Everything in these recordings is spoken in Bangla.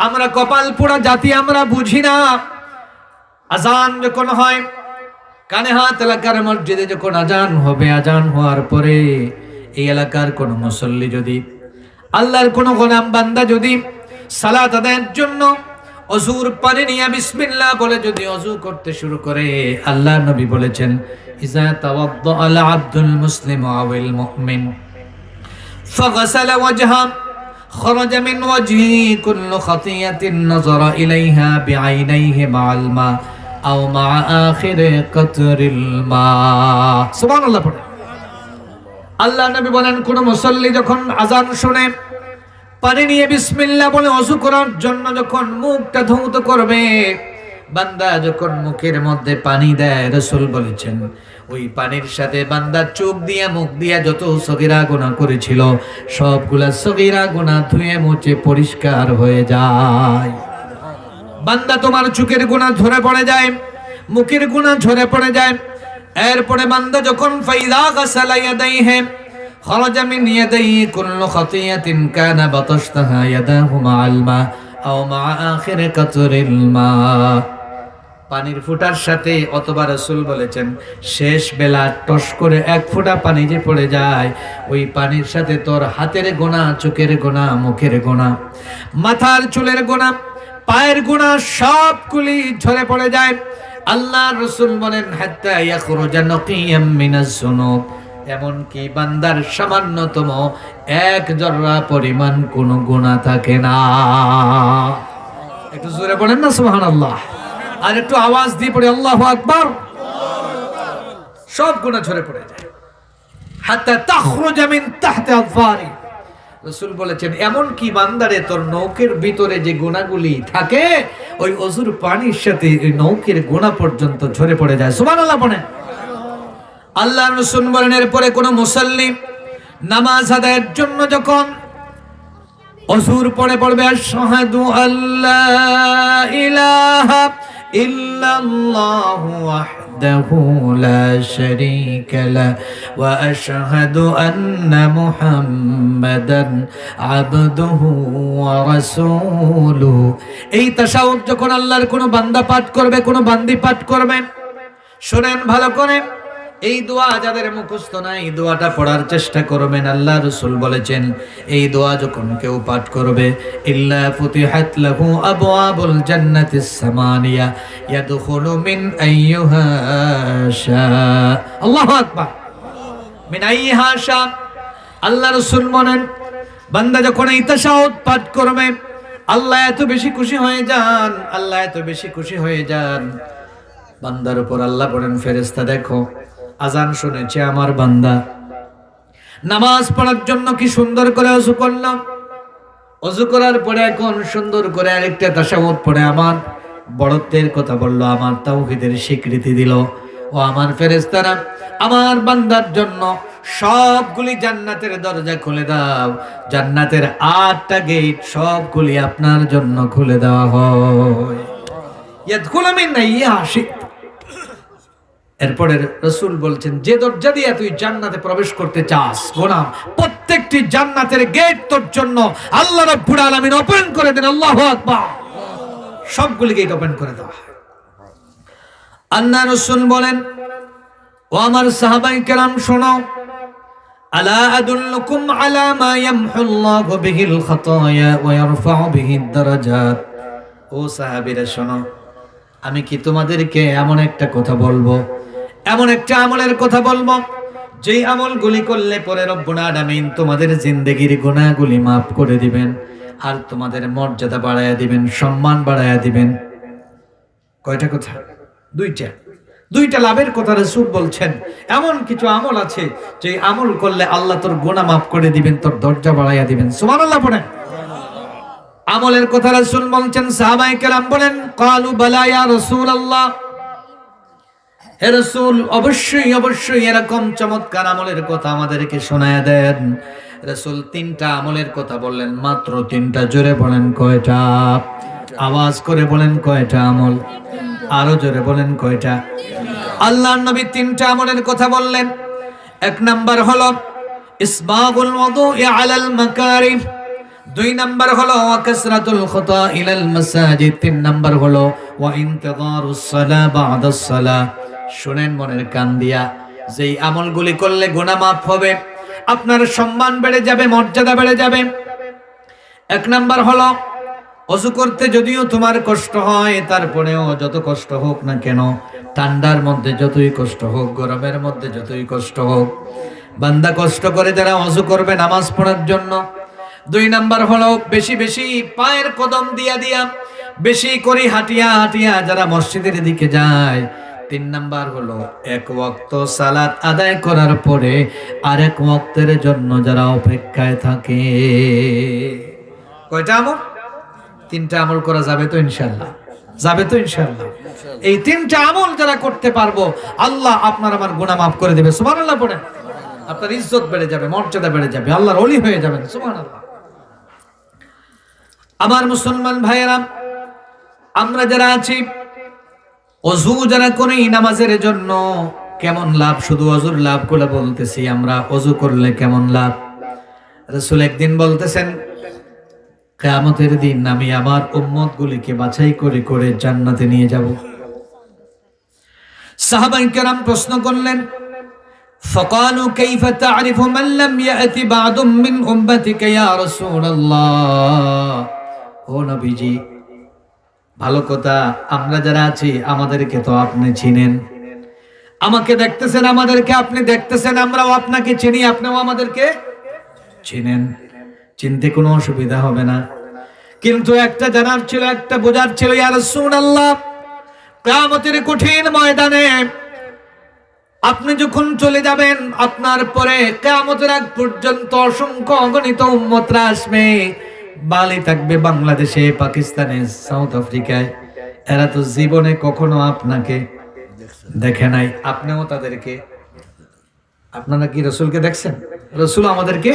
আমরা কপাল পোড়া জাতি, আমরা বুঝি না। আজান যখন হয়, কানে হাত এলাকার মসজিদে যখন আজান হবে, আজান হওয়ার পরে এই এলাকার কোন মুসল্লি যদি, আল্লাহর কোন গোলাম বান্দা যদি সালাত আদায়ের জন্য অজুর পানি নিয়ে বিসমিল্লাহ বলে যদি অজু করতে শুরু করে, আল্লাহ নবী বলেছেন, ইজা তাওয়াদ্দা আল আব্দুল মুসলিম আওয়াল মুমিন ফাগাসালা ওয়াজহা خرج من وجهه كل خطيئة نظر إليها بعينيه مع الماء أو مع آخر قطر الماء سبحان الله পড়ে। আল্লাহ নবী বলেন, কোন মুসল্লি যখন আজান শুনে পানি নিয়ে বিসমিল্লাহ বলে ওযু করার জন্য যখন মুখটা ধৌত করবে, বান্দা যখন মুখের মধ্যে পানি দেয়, রাসূল বলেছেন ওই পানির সাথে বান্দা চোখ দিয়া মুখ দিয়া যত সগীরা গুনাহ করেছিল সবগুলা সগীরা গুনাহ ধুয়ে মুছে পরিষ্কার হয়ে যায়। বান্দা তোমার চোখের গুনাহ ঝরে পড়ে যায়, মুখের গুনাহ ঝরে পড়ে যায়। এরপরে বান্দা যখন ফাইদা গাসালা ইয়াদাইহি খরাজা মিন ইয়াদাইহি কুল্লু খাতিয়াতিন কানা বাতাশতাহা ইয়াদাহু মাআল মা আও মা আখির কাতরিল মা, পানির ফোঁটার সাথে, অথবা রাসূল বলেছেন শেষ বেলা টস করে এক ফোঁটা পানি যে পড়ে যায়, ওই পানির সাথে তোর হাতের গোনা, চোখের গোনা, মুখের গোনা, মাথার চুলের গোনা, পায়ের গোনা সবগুলি ঝরে পড়ে যায়। আল্লাহ রাসূল বলেন হাত্তা ইয়াখরুজা নাকিয়াম মিনাজ যুনুব, এমনকি বান্দার সামান্যতম এক জররা পরিমাণ কোনো গুনাহ থাকে না। একটু জোরে বলেন না সুবহানাল্লাহ, আর একটু আওয়াজ দিয়ে পড়ে আল্লাহু আকবার। সব গুনাহ ঝরে পড়ে যায়। হাত্তা তাখরুজা মিন তাহতি আযফারি, রাসূল বলেছেন এমন কি বান্দারে তোর নৌকের ভিতরে যে গুনাহগুলি থাকে ওই অজুর পানির সাথে ওই নৌকের গুনাহ পর্যন্ত ঝরে পড়ে যায়। সুবহানাল্লাহ বলেন। আল্লাহর রাসূল বলেন এরপরে কোন মুসল্লি নামাজ আদায়ের জন্য যখন অজুর পরে পড়বে, আশহাদু আল্লা ইলাহা ইল্লাল্লাহু ওয়াহদাহু লা শারীকা লাহু ওয়া আশহাদু আন্না মুহাম্মাদান আবদুহু ওয়া রাসূলুহু, এই তাশাহুদ যখন আল্লাহর কোন বান্দা পাঠ করবে, কোন বান্দি পাঠ করবে, শুনেন ভালো করে, এই দোয়া যাদের মুখস্থ নাই এই দোয়াটা পড়ার চেষ্টা করবেন। আল্লাহ রাসূল বলেছেন এই দোয়া যখন কেউ পাঠ করবে, ইল্লা ফুতিহাত লাহু আবওয়াবুল জান্নাতিস সামানিয়া ইয়াদখুলু মিন আইয়ুহা শা, আল্লাহু আকবার, মিন আইয়ুহা শা। আল্লাহ রাসূল বলেন বান্দা যখন এই তাশাহুদ পাঠ করবে, আল্লাহ এত বেশি খুশি হয়ে যান, আল্লাহ এত বেশি খুশি হয়ে যান, বান্দার উপর আল্লাহ বলেন ফেরেশতা দেখো আজান শুনেছে আমার বান্দা, নামাজ পড়ার জন্য কি সুন্দর করে ওযু করলাম, ওযু করার পরে এখন সুন্দর করে আরেকটা তাশাহুদ পড়ে আমার বড়ত্বের কথা বলল, আমার তাওহীদের স্বীকৃতি দিল। ও আমার ফেরেশতারা, আমার বান্দার জন্য সবগুলি জান্নাতের দরজা খুলে দাও, জান্নাতের 8টা গেট সবগুলি আপনার জন্য খুলে দেওয়া হয়। ইয়াদখুলু মিন আইয়িহা শি'তা, এরপরে রাসূল বলছেন যে দরজা দিয়ে তুই জান্নাতে প্রবেশ করতে চাস, গোলাম, প্রত্যেকটি জান্নাতের গেট তোর জন্য আল্লাহ রাব্বুল আলামিন ওপেন করে দেন। আল্লাহু আকবার, সবগুলি গেট ওপেন করে দেওয়া হয়। আল্লাহ রাসূল বলেন ও আমার সাহাবায়ে কেরাম শোনো, আলা আদুল্লুকুম আলা মা ইয়ামহুল্লাহু বিহিল খাতায়া ওয়া ইয়ারফা'ু বিহিদ দারাজাত, ও সাহাবীরা শোনো, আমি কি তোমাদেরকে এমন একটা কথা বলবো, এমন একটা আমলের কথা বলবো যেই আমলগুলি করলে পরে রব্বুল আলামিন তোমাদের জিন্দেগির গুনাহগুলি মাফ করে দিবেন আর তোমাদের মর্যাদা বাড়ায়া দিবেন, সম্মান বাড়ায়া দিবেন। কয়টা কথা? দুইটা লাভের কথা রাসূল বলছেন। এমন কিছু আমল আছে যে আমল করলে আল্লাহ তোর গুনাহ মাফ করে দিবেন, তোর দরজা বাড়ায়া দিবেন। সুবহানাল্লাহ পড়েন। আমলের কথা রাসূল বলছেন, সাহাবায়ে কেরাম বলেন ক্বালু বালা ইয়া রাসূলুল্লাহ, হে রাসূল অবশ্যই অবশ্যই এরকম চমৎকার আমলের কথা আমাদেরকে শোনায়া দেন। রাসূল 3টা আমলের কথা বললেন, মাত্র 3টা। জোরে বলেন কয়টা? আওয়াজ করে বলেন কয়টা আমল? আরো জোরে বলেন কয়টা? আল্লাহর নবী 3টা আমলের কথা বললেন। 1 নাম্বার হলো ইসবাগুল ওযুই আলাল মাকারিহ, 2 নাম্বার হলো কাসরাতুল খুতা ইলাল মাসাজিদ, 3 নাম্বার হলো ওয়া ইনতিযারুস সালাহ বা'দাস সালাহ। শুনেন মনের কান দিয়া, যেই আমলগুলি করলে গুনাহ মাফ হবে, আপনার সম্মান বেড়ে যাবে, মর্যাদা বেড়ে যাবে। 1 নাম্বার হলো ওযু করতে যদিও তোমার কষ্ট হয়, তারপরেও যত কষ্ট হোক না কেন, ঠান্ডার মধ্যে যতই কষ্ট হোক, গরমের মধ্যে যতই কষ্ট হোক, বান্দা কষ্ট করে যারা ওযু করবে নামাজ পড়ার জন্য। 2 নাম্বার হলো বেশি বেশি পায়ের কদম দিয়া দিয়া, বেশি করে হাঁটিয়া হাঁটিয়া যারা মসজিদের দিকে যায়। 3 নাম্বার হলো 1 ওয়াক্ত সালাত আদায় করার পরে আরেক ওয়াক্তের জন্য যারা অপেক্ষায় থাকে। কয়টা আমল? 3টা আমল করা যাবে তো ইনশাআল্লাহ? যাবে তো ইনশাআল্লাহ? এই 3টা আমল যারা করতে পারবো, আল্লাহ আপনার আমার গুনাহ মাফ করে দেবে। সুবহানাল্লাহ পড়েন। আপনার ইজ্জত বেড়ে যাবে, মর্যাদা বেড়ে যাবে, আল্লাহর ওলি হয়ে যাবেন। সুবহানাল্লাহ। আমার মুসলমান ভাইয়েরা, আমরা যারা আছি ওযু যারা করি নামাজের জন্য, কেমন লাভ? শুধু ওযুর লাভগুলো বলতেছি আমরা। ওযু করলে কেমন লাভ? রাসূল একদিন বলতেছেন, কিয়ামতের দিন আমি আমার উম্মতগুলিকে বাছাই করে করে জান্নাতে নিয়ে যাব। সাহাবায়ে কেরাম প্রশ্ন করলেন, ফাকালু কাইফা তা'রিফু মান লাম ইয়াতি বা'দুম মিন উম্মতিকা ইয়া রাসূলুল্লাহ। ও নবীজি, ভালো কথা, আমরা যারা আছি আমাদেরকে তো আপনি চিনেন, আমাকে দেখতেছেন, আমাদেরকে আপনি দেখতেছেন, আমরাও আপনাকে চিনি, আপনিও আমাদেরকে চিনেন, চিনতে কোনো অসুবিধা হবে না। কিন্তু একটা জানার ছিল, একটা বোঝার ছিল, ইয়া রাসূলুল্লাহ, কিয়ামতের কঠিন ময়দানে আপনি যখন চলে যাবেন, আপনার পরে কিয়ামতের আগ পর্যন্ত অসংখ্য অগণিত উম্মতরা আসবে। বালি থাকবে বাংলাদেশে, পাকিস্তানে, সাউথ আফ্রিকায়, এরা তো জীবনে কখনো আপনাকে দেখে নাই, আপনিও তাদেরকে। আপনারা কি রাসূলকে দেখছেন? রাসূল আমাদেরকে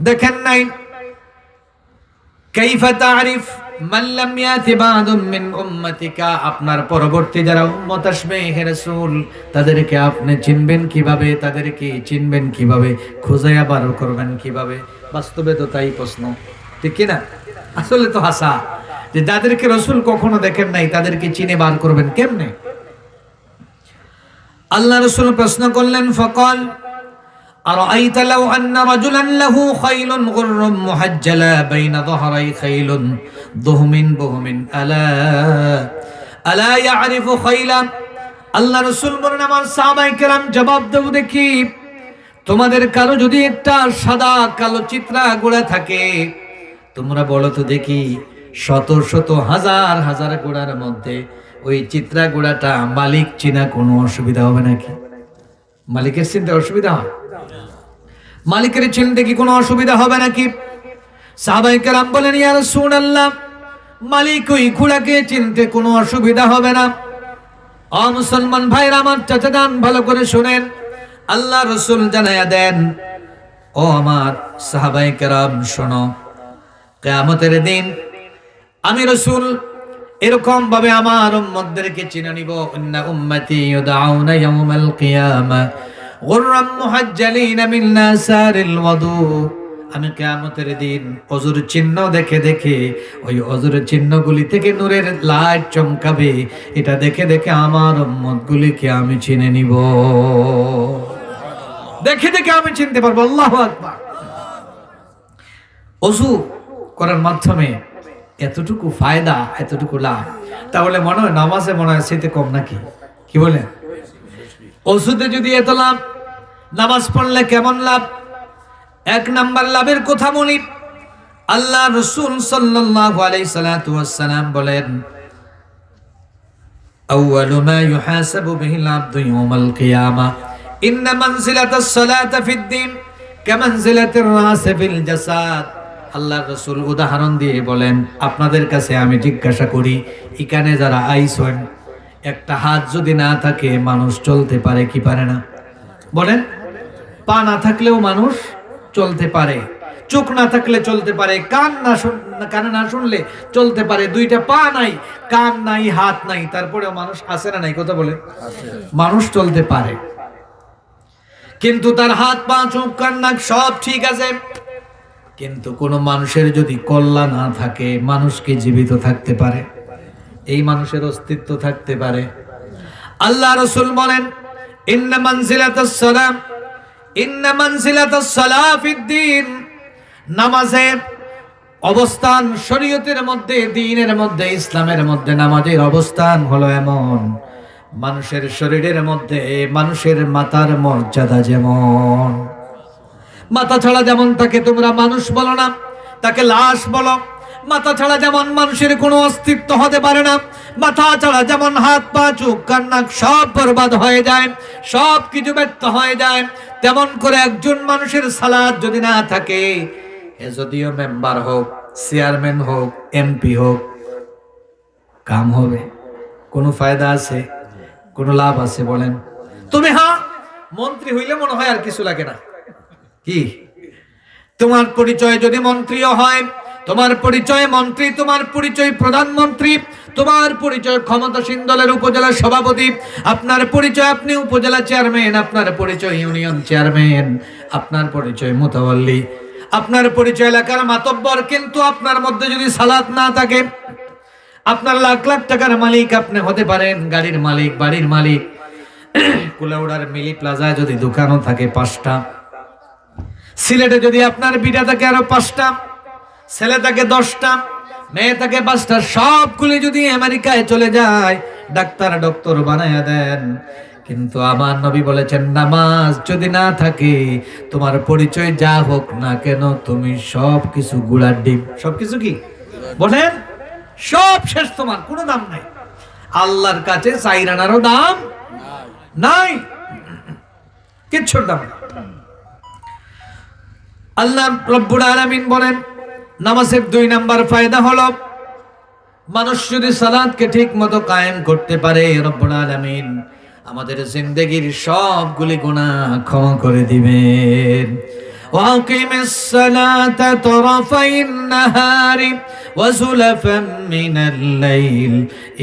দেখেন নাই। কাইফা তা'রিফ মান লাম ইয়াতি বা'দুম মিন উম্মাতিকা, আপনার পরবর্তী যারা উম্মত আসবে হে রাসূল, তাদেরকে আপনি চিনবেন কিভাবে? তাদেরকে চিনবেন কিভাবে? খুঁজে বার করবেন কিভাবে? বাস্তবে তো তাই প্রশ্ন, ঠিক কি না? আসলে তো হাসা, যে যাদেরকে রাসূল কখনো দেখেন নাই তাদেরকে চিনে বার করবেন কেমনে? আল্লাহ রাসূল প্রশ্ন করলেন, ফাকাল আরাআইতা লাউ আন্না রাজুলান লাহু খাইলুন গুররুম মুহাজ্জালা বাইনা যহরাই খাইলুন দুহমিন বুহমিন আলা ইয়ারিফু খাইলা। আল্লাহ রাসূল বলেন, আমার সাহাবায়ে কেরাম জবাব দেব দেখি, তোমাদের কারো যদি একটা সাদা কালো চিত্রা ঘোড়া থাকে, তোমরা বলো তো দেখি, শত শত হাজার হাজার ঘোড়ার মধ্যে ওই চিত্রা ঘোড়াটা মালিক চিনা কোনো অসুবিধা হবে নাকি? মালিকের চিনতে অসুবিধা হয়? মালিকের চিনতে কি কোনো অসুবিধা হবে নাকি? সাহাবায়ে কেরাম বলেন, ইয়া রাসূলুল্লাহ, মালিক ওই ঘোড়াকে চিনতে কোনো অসুবিধা হবে না। ও মুসলমান ভাইরা আমার, চাচা যান, ভালো করে শুনেন, আল্লাহ রাসূল জানায়া দেন, ও আমার সাহাবায়ে কেরাম শোনো, কিয়ামতের দিন আমি রাসূল এরকম ভাবে আমার উম্মতদেরকে চিনে নিব। ইন্না উম্মতি ইউদআউনা ইয়াওমাল কিয়ামা গুররাম মুহাজ্জালিনা মিন নাসারিল ওযু। আমি কিয়ামতের দিন ওযুর চিহ্ন দেখে দেখে, ওই ওযুর চিহ্নগুলি থেকে নূরের লাইট চমকাবে, এটা দেখে দেখে আমার উম্মতগুলিকে আমি চিনে নিব, দেখে দেখে আমি চিনতে পারবো। আল্লাহু আকবার। ওযু করার মাধ্যমে এতটুকু ফায়দা, এতটুকু লাভ, তাহলে মনে হয় নামাজে মনে হয় সেটা কম নাকি? কি বলেন? ওযুতে যদি এত লাভ, নামাজ পড়লে কেমন লাভ? 1 নাম্বার লাভের কথা বলি। আল্লাহ রাসূল সাল্লাল্লাহু আলাইহি সাল্লাতু ওয়াসসালাম বলেন, আউয়ালু মা ইউহাসাবু বিহিল আবদু ইয়াওমাল কিয়ামা ইন্না মানজিলাতাস সালাতি ফিদ-দ্বীন কামানজিলাতির রাসি ফিল জাসাদ। আল্লাহ রাসূল উদাহরণ দিয়ে বলেন, আপনাদের কাছে আমি জিজ্ঞাসা করি, এখানে যারা আইছেন, একটা হাত যদি না থাকে মানুষ চলতে পারে কি পারে না? বলেন। পা না থাকলেও মানুষ চলতে পারে, চোখ না থাকলে চলতে পারে, কানে না শুনলে চলতে পারে, 2টা পা নাই, কান নাই, হাত নাই, তারপরেও মানুষ আছে না নাই? কথা বলে, মানুষ চলতে পারে, কিন্তু তার হাত পা চোখ কান নাক সব ঠিক আছে, কিন্তু কোনো মানুষের যদি কল্যাণ না থাকে, মানুষ কি জীবিত থাকতে পারে? এই মানুষের অস্তিত্ব থাকতে পারে? আল্লাহ রাসূল বলেন, ইন্না মানজিলাতাস সালাম, ইন্না মানজিলাতাস সালাহ ফিদ্দীন, নামাজের অবস্থান শরীয়তের মধ্যে, দ্বীনের মধ্যে, ইসলামের মধ্যে নামাজের অবস্থান হলো এমন, মানুষের শরীরের মধ্যে মানুষের মাথার মর্যাদা যেমন, মাথা ছাড়া যেমন তাকে তোমরা মানুষ বলো না, তাকে লাশ বলো। মাথা ছাড়া যেমন মানুষের কোনো অস্তিত্ব হতে পারে না, মাথা ছাড়া যেমন হাত পা চোখ কান নাক সব বরবাদ হয়ে যায়, সব কিছু ব্যর্থ হয়ে যায়, তেমন করে একজন মানুষের সালাত যদি না থাকে, এ যদিও মেম্বার হোক, চেয়ারম্যান হোক, এমপি হোক, কাম হবে? কোনো ফায়দা আছে? কোনো লাভ আছে বলেন? তুমি হ্যাঁ মন্ত্রী হইলে মনে হয় আর কিছু লাগে না। কি তোমার পরিচয় যদি মন্ত্রীও হয়, তোমার পরিচয় মন্ত্রী, তোমার পরিচয় প্রধানমন্ত্রী, তোমার পরিচয় ক্ষমতাসীন দলের উপজেলা সভাপতি, আপনার পরিচয় আপনি উপজেলা চেয়ারম্যান, আপনার পরিচয় ইউনিয়ন চেয়ারম্যান, আপনার পরিচয় মুতাওয়াল্লি, আপনার পরিচয় এলাকার মাতব্বর, কিন্তু আপনার মধ্যে যদি সালাত না থাকে, আপনার লাখ লাখ টাকার মালিক আপনি হতে পারেন, গাড়ির মালিক, বাড়ির মালিক, কুলাউড়ার মিলি প্লাজায় যদি দোকানও থাকে 5টা, সিলেটে যদি আপনার বিটা থাকে আরো 5টা, ছেলে থাকে 10টা, মেয়ে থাকে 5টা, সবগুলি যদি আমেরিকায় চলে যায়, ডক্টর বানায়া দেন, কিন্তু আমার নবী বলেছেন নামাজ যদি না থাকে, তোমার পরিচয় যা হোক না কেন, তুমি সবকিছু গুলার ডিম। সবকিছু কি বলেন? সব শেষ, তোমার কোনো দাম নাই। আল্লাহর কাছে চাইরানারও দাম নাই, কিচ্ছুর দাম নাই। আল্লাহ রব্বুল আলামিন বলেন, নামাজের 2 নাম্বার ফায়দা হলো, মানুষ যদি সালাতকে ঠিক মতো কায়েম করতে পারে, রব্বুল আলামিন আমাদের জিন্দেগীর সবগুলি গুনাহ ক্ষমা করে দিবেন। ওয়াকিমিস সালাতা তরফাইন নাহারি ওয়া যুলাফাম মিনাল লাইল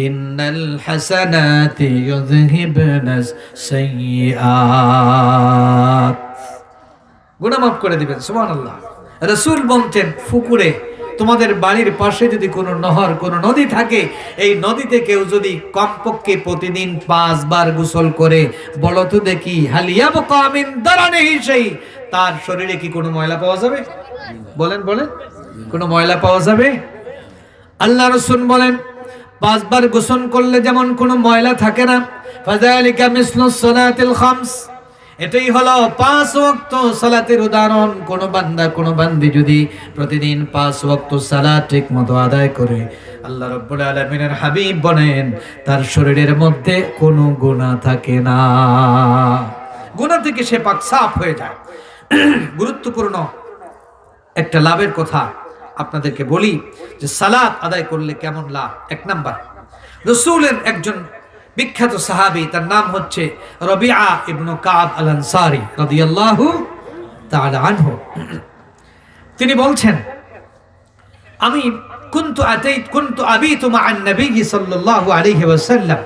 ইন্নাল হাসানাতি ইউযহিবনাস সাইয়্যাত, গুনাহ মাফ করে দিবেন। সুবহানাল্লাহ। রাসূল বলতেন, পুকুরে তোমাদের বাড়ির পাশে যদি কোনো নহর, কোনো নদী থাকে, এই নদীতে কেউ যদি কমপক্ষে প্রতিদিন 5 বার গোসল করে, বলো তো দেখি হালিয়াবকা মিন দারানিহি সেই, তার শরীরে কি কোনো ময়লা পাওয়া যাবে? বলেন বলেন, কোনো ময়লা পাওয়া যাবে? আল্লাহ রাসূল বলেন 5 বার গোসল করলে যেমন কোনো ময়লা থাকে না, ফাযালিকা মিসলুস সালাতিল খামস, এটাই হলো 5 ওয়াক্ত সালাতের উদাহরণ। কোন বান্দা, কোন বান্দি যদি প্রতিদিন 5 ওয়াক্ত সালাত ঠিক মতো আদায় করে, আল্লাহ রাব্বুল আলামিনের হাবিব বলেন তার শরীরের মধ্যে কোনো গুনাহ থাকে না, গুনাহ থেকে সে পাক সাফ হয়ে যায়। গুরুত্বপূর্ণ একটা লাভের কথা আপনাদেরকে বলি যে সালাত আদায় করলে কেমন লাভ। 1 নাম্বার, রাসূলের একজন বিখ্যাত সাহাবী, তার নাম হচ্ছে রবিআ ইবনে কাব আল আনসারী রাদিয়াল্লাহু তাআলা আনহু। তিনি বলছেন, আমি কুনতু আবিতু মা'আন নবী সাল্লাল্লাহু আলাইহি ওয়াসাল্লাম,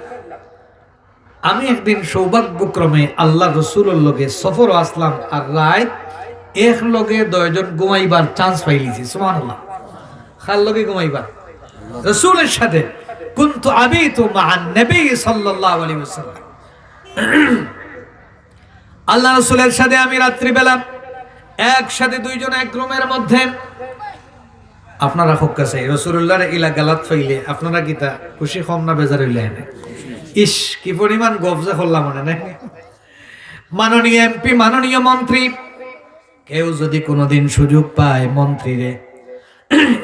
আমি একদিন সৌভাগ্যক্রমে আল্লাহ রাসূলের লগে সফর আসলাম, আর রাত এক লগে 2 জন ঘুমাইবার চান্স পাইলিছি। সুবহানাল্লাহ। কার লগে ঘুমাইবার? রাসূলের সাথে। কুনতু আবিতু মা'আন নবী সাল্লাল্লাহু আলাইহি ওয়াসাল্লাম, আল্লাহ রাসূলের সাথে আমি রাত্রি বেলা একসাথে 2 জন এক রুমের মধ্যে। আপনারা হক্কাছে রাসূলুল্লাহর ইলা গালাত ফাইলে আপনারা কিতা খুশি কম না বেজার হইলে? ইস, কি পরিমাণ গবজা করলাম মনে নাই। মাননীয় এমপি, মাননীয় মন্ত্রী, কেউ যদি কোনোদিন সুযোগ পায়, মন্ত্রী রে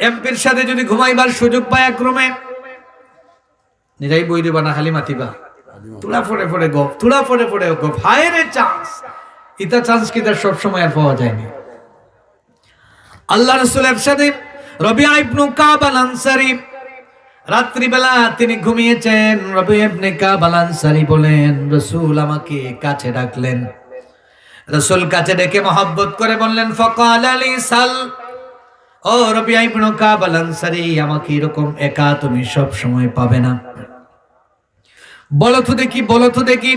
এমপির সাথে যদি ঘুমাইবার সুযোগ পায় এক রুমে, নিরাই বই দেবা না, খালি মাতিবা, তুলা ফোড়ে ফোড়ে গপ, তুলা ফোড়ে ফোড়ে গপ, হায় রে চান্স। ইতা চান্স কি তার সবসময় আর পাওয়া যায়নি। আল্লাহ রাসূলের সাথে রবিআ ইবনে কাব আল আনসারী রাত্রিবেলা তিনি ঘুমিয়েছেন। রবিআ ইবনে কাব আল আনসারী বলেন, রাসূল আমাকে কাছে ডাকলেন। রাসূল কাছে ডেকে মহব্বত করে বললেন, ফাকালা লি সাল, ও রবিআ ইবনে কাব আল আনসারী, আমাকে এরকম একা তুমি সব সময় পাবে না, বলো তো দেখি, বলো তো দেখি,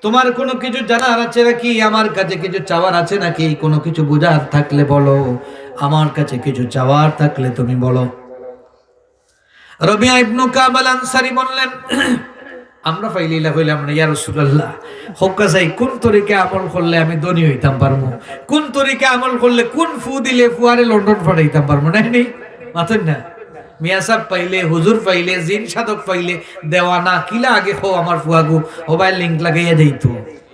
তোমার কোনো কিছু জানার আছে নাকি, আমার কাছে কিছু চাওয়ার আছে নাকি, কোনো কিছু বুঝার থাকলে বলো, আমার কাছে কিছু চাওয়ার থাকলে তুমি বলো। রবিয়া ইবনে কাব আল আনসারী বললেন, আমরা ফাইলিলা হইলাম না ইয়া রাসূলুল্লাহ, হোক্কা চাই কোন তরিকে আমল করলে আমি ধনী হইতাম পারবো, কোন তরিকে আমল করলে কোন ফু দিলে ফুয়ারে লন্ডন পাঠাইতাম পারবো, নাই মাথেন না মিয়া সাহেব পাইলে, হুজুর পাইলে, জিন সাধক পাইলে দেওয়ানা কিলা আগে খো আমার ফুয়াগু মোবাইল লিংক লাগাইয়া দিইতো,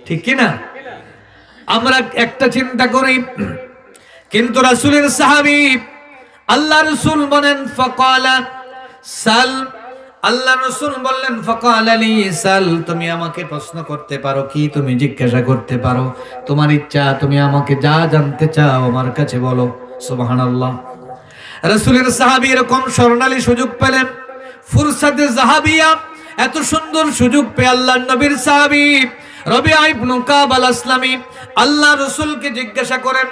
ঠিক কি না? আমরা একটা চিন্তা করি, কিন্তু রাসূলের সাহাবী আল্লাহ রাসূল বলেন ফাকালা সাল, আল্লাহ রাসূল বললেন ফাকালা লি সাল, তুমি আমাকে প্রশ্ন করতে পারো, কি তুমি জিজ্ঞাসা করতে পারো, তোমার ইচ্ছা, তুমি আমাকে যা জানতে চাও আমার কাছে বলো। সুবহানাল্লাহ। রাসূলের সাহাবী এরকম স্বর্ণালী সুযোগ পেলেন, ফুরসাতে জাহাবিয়া, এত সুন্দর সুযোগ পেয়ে আল্লাহর নবীর সাহাবী রবিয়া ইবনে কাব আল আসলামী আল্লাহ রাসূলকে জিজ্ঞাসা করেন।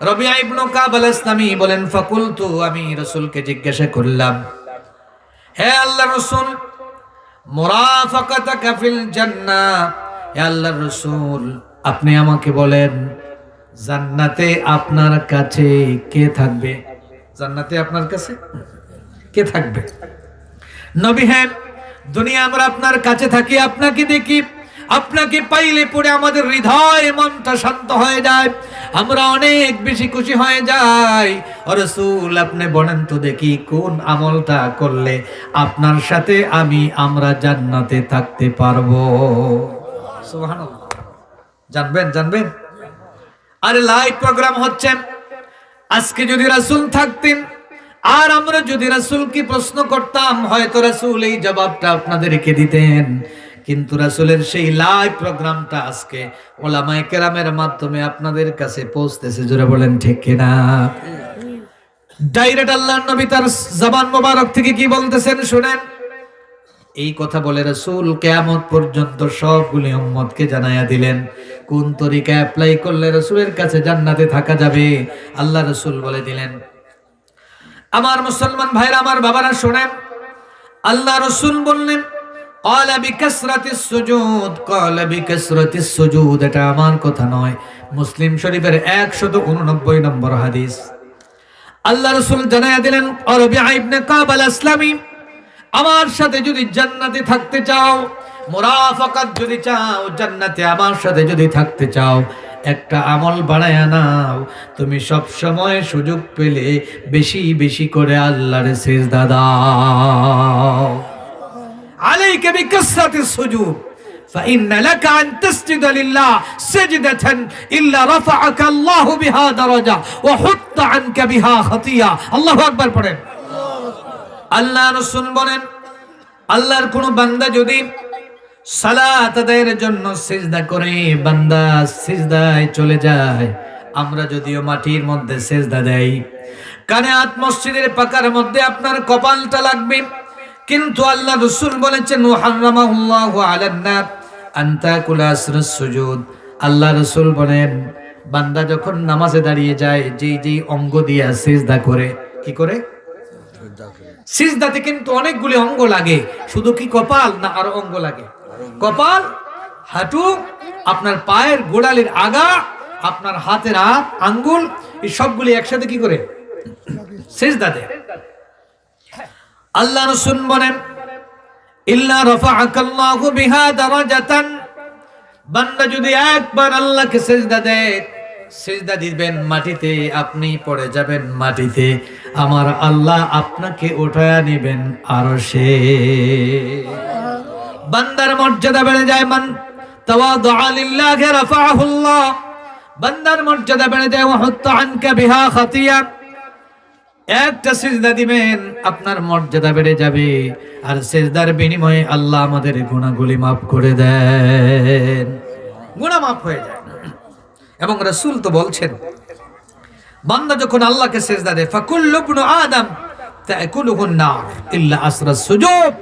রবিয়া ইবনে কাব আল আসলামী বলেন ফাকুলতু, আমি রাসূলকে জিজ্ঞাসা করলাম, হে আল্লাহর রাসূল, মুরাফাকাতাকা ফিল জান্নাহ, হে আল্লাহর রাসূল আপনি আমাকে বলেন জান্নাতে আপনার কাছে কে থাকবে? জান্নাতে আপনার কাছে কে থাকবে? নবী, হ্যাঁ দুনিয়া আমরা আপনার কাছে থাকি, আপনাকে দেখি, আপনাকে পাইলে পরে আমাদের হৃদয় মনটা শান্ত হয়ে যায়, আমরা অনেক বেশি খুশি হয়ে যাই। ও রাসূল আপনি বলেন তো দেখি কোন আমলটা করলে আপনার সাথে আমরা জান্নাতে থাকতে পারবো? সুবহানাল্লাহ। জানবেন আরে লাইভ প্রোগ্রাম হচ্ছে, আজকে যদি রাসূল থাকতেন আর আমরা যদি রাসূলকে প্রশ্ন করতাম, হয়তো রাসূল এই জবাবটা আপনাদেরকে দিতেন, কিন্তু রাসূলের সেই লাইভ প্রোগ্রামটা আজকে উলামায়ে কেরামের মাধ্যমে আপনাদের কাছে পৌঁছতেছে। জোরে বলেন ঠিক কিনা? ডাইরেক্ট আল্লাহর নবী তার জবান মোবারক থেকে কি বলতেছেন শুনেন। এই কথা বলে রাসূল কিয়ামত পর্যন্ত সবগুলি উম্মতকে জানায়া দিলেন কোন তরিকা অ্যাপ্লাই করলে রাসূলের কাছে জান্নাতে থাকা যাবে। আল্লাহ রাসূল বলে দিলেন। আমার মুসলমান ভাইরা, আমার বাবারা শুনেন, আল্লাহ রাসূল বললেন ক্বালা বিকাসরাতিস সুজুদ, ক্বালা বিকাসরাতিস সুজুদ, এটা আমার কথা নয়, মুসলিম শরীফের 189 নম্বর হাদিস। আল্লাহ রাসূল জানায়া দিলেন, রবিয়া ইবনে কাব আল আসলামী, আমার সাথে যদি জান্নাতে থাকতে চাও, মুরাফাকাত যদি চাও, জান্নাতে আমার সাথে যদি থাকতে চাও, একটা আমল বাড়ায়া নাও, তুমি সব সময় সুযোগ পেলে বেশি বেশি করে আল্লাহর সিজদা দাও। আলাইকা বিকাসরাতিস সুজুদ ফাইন্না লাকা আন তাসজুদা লিল্লাহ সাজদাতান ইল্লা রাফাআকা আল্লাহু বিহা দারাজা ওয়া হুত্তা আনকা বিহা খাতিয়া। আল্লাহু আকবার পড়েন। আল্লাহ রাসূল বলেন, আল্লাহর কোন বান্দা যদি সালাত আদায়ের জন্য সিজদা করে, বান্দা সিজদায় চলে যায়, আমরা যদিও মাটির মধ্যে সিজদা দেই, কানেআত মসজিদের পাকার মধ্যে আপনার কপালটা লাগবে, কিন্তু আল্লাহ রাসূল বলেছেন মুহাররামাহুল্লাহু আলান নার আন তাকুলা আসরাস সুজুদ। আল্লাহ রাসূল বলেন বান্দা যখন নামাজে দাঁড়িয়ে যায়, যেই অঙ্গ দিয়া সিজদা করে, কি করে? সিজদাতে কিন্তু অনেকগুলি অঙ্গ লাগে, শুধু কি কপাল না আরো অঙ্গ লাগে? কপাল, হাঁটু, আপনার পায়ের গোড়ালির আগা, আপনার হাতের হাত আঙ্গুল, এই সবগুলি একসাথে কি করে? সিজদাতে। আল্লাহ রাসূল বলেন ইল্লা রাফাআকাল্লাহু বিহা দারাজাতান, বান্দা যদি একবার আল্লাহকে সিজদা দেয়, সিজদা দিবেন মাটিতে, আপনি পড়ে যাবেন মাটিতে, আমার আল্লাহ আপনাকে উঠায়া নেবেন আরশে। বান্দার মর্যাদা বেড়ে যায়, মান তাওয়াদুআ লিল্লাহি রাফাআহুল্লাহ, বান্দার মর্যাদা বেড়ে যায়, ওয়া হুত্তা আনকা বিহা খাতিয়া, একটা সিজদা দিবেন আপনার মর্যাদা বেড়ে যাবে, আর সিজদার বিনিময়ে আল্লাহ আমাদের গুনাহগুলি মাফ করে দেন, গুনাহ মাফ হয়ে যায়। এবং রাসূল তো বলছেন বান্দা যখন আল্লাহকে সিজদা দেয়, ফাকুল্লু ইবনু আদম তাকুলুহুন নার ইল্লা আসরাস সুজুদ,